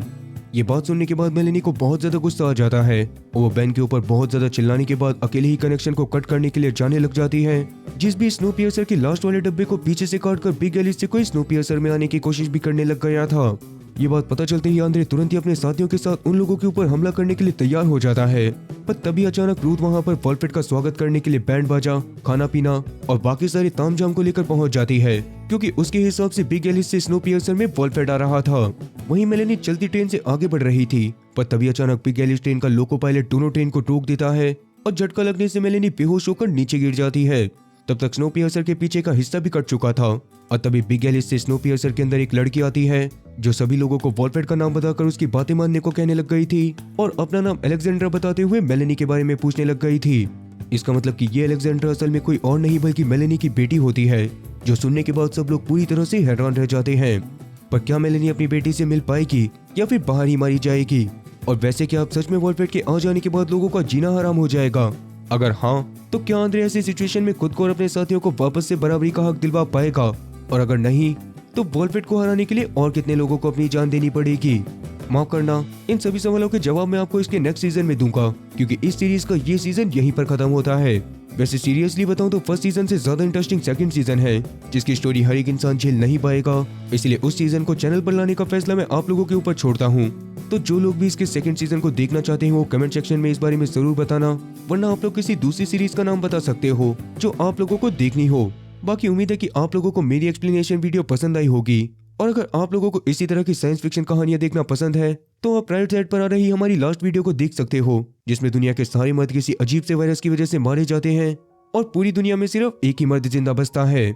ये बात सुनने के बाद मेलेनी को बहुत ज्यादा गुस्सा आ जाता है और वो बेन के ऊपर बहुत ज्यादा चिल्लाने के बाद अकेले ही कनेक्शन को कट करने के लिए जाने लग जाती है। जिस भी स्नोपियर्सर के लास्ट वाले डब्बे को पीछे से काटकर बिग एलिस से कोई स्नोपियर्सर में आने की कोशिश भी करने लग गया था। ये बात पता चलते ही आंद्रे तुरंत ही अपने साथियों के साथ उन लोगों के ऊपर हमला करने के लिए तैयार हो जाता है। पर तभी अचानक रूथ वहां पर वॉल्फर्ड का स्वागत करने के लिए बैंड बाजा, खाना पीना और बाकी सारे तामझाम को लेकर पहुंच जाती है, क्योंकि उसके हिसाब से बिग एलिस से स्नोपियर्सर में वॉल्फर्ड आ रहा था। वहीं मेलेनी चलती ट्रेन से आगे बढ़ रही थी, पर तभी अचानक बिग एलिस ट्रेन का लोको पायलट दोनों ट्रेन को रोक देता है और झटका लगने से मेलेनी बेहोश होकर नीचे गिर जाती है। तब तक स्नोपियर्सर के पीछे का हिस्सा भी कट चुका था और तभी बिग एलिस से स्नोपियर्सर के अंदर एक लड़की आती है जो सभी लोगों को वॉल्फर्ड का नाम बताकर उसकी बातें मानने को कहने लग गई थी और अपना नाम अलेक्जेंड्रा बताते हुए मेलेनी के बारे में पूछने लग गई थी। इसका मतलब कि ये अलेक्जेंड्रा असल में कोई और नहीं बल्कि मेलेनी की बेटी होती है, जो सुनने के बाद सब लोग पूरी तरह से हैरान रह जाते हैं। पर क्या मेलेनी अपनी बेटी से मिल पाएगी या फिर बाहर ही मारी जाएगी? और वैसे क्या अब सच में वॉल्फर्ड के आ जाने के बाद लोगों का जीना हराम हो जाएगा? अगर हाँ, तो क्या आंद्रे ऐसी सिचुएशन में खुद को और अपने साथियों को वापस से बराबरी का हक दिलवा पाएगा? और अगर नहीं, तो वॉल्फर्ड को हराने के लिए और कितने लोगों को अपनी जान देनी पड़ेगी? माफ करना, इन सभी सवालों के जवाब मैं आपको इसके नेक्स्ट सीजन में दूंगा, क्योंकि इस सीरीज का ये सीजन यहीं पर खत्म होता है। वैसे सीरियसली बताऊं तो फर्स्ट सीजन से ज्यादा इंटरेस्टिंग सेकंड सीजन है, जिसकी स्टोरी हर एक इंसान झेल नहीं पाएगा। इसलिए उस सीजन को चैनल पर लाने का फैसला मैं आप लोगों के ऊपर छोड़ता हूँ। तो जो लोग भी इसके सेकंड सीजन को देखना चाहते हैं वो कमेंट सेक्शन में इस बारे में जरूर बताना, वरना आप लोग किसी दूसरी सीरीज का नाम बता सकते हो जो आप लोगों को देखनी हो। बाकी उम्मीद है कि आप लोगों को मेरी एक्सप्लेनेशन वीडियो पसंद आई होगी, और अगर आप लोगों को इसी तरह की साइंस फिक्शन कहानियां देखना पसंद है तो आप राइट साइड पर आ रही हमारी लास्ट वीडियो को देख सकते हो, जिसमें दुनिया के सारे मर्द किसी अजीब से वायरस की वजह से मारे जाते हैं और पूरी दुनिया में सिर्फ एक ही मर्द जिंदा बचता है।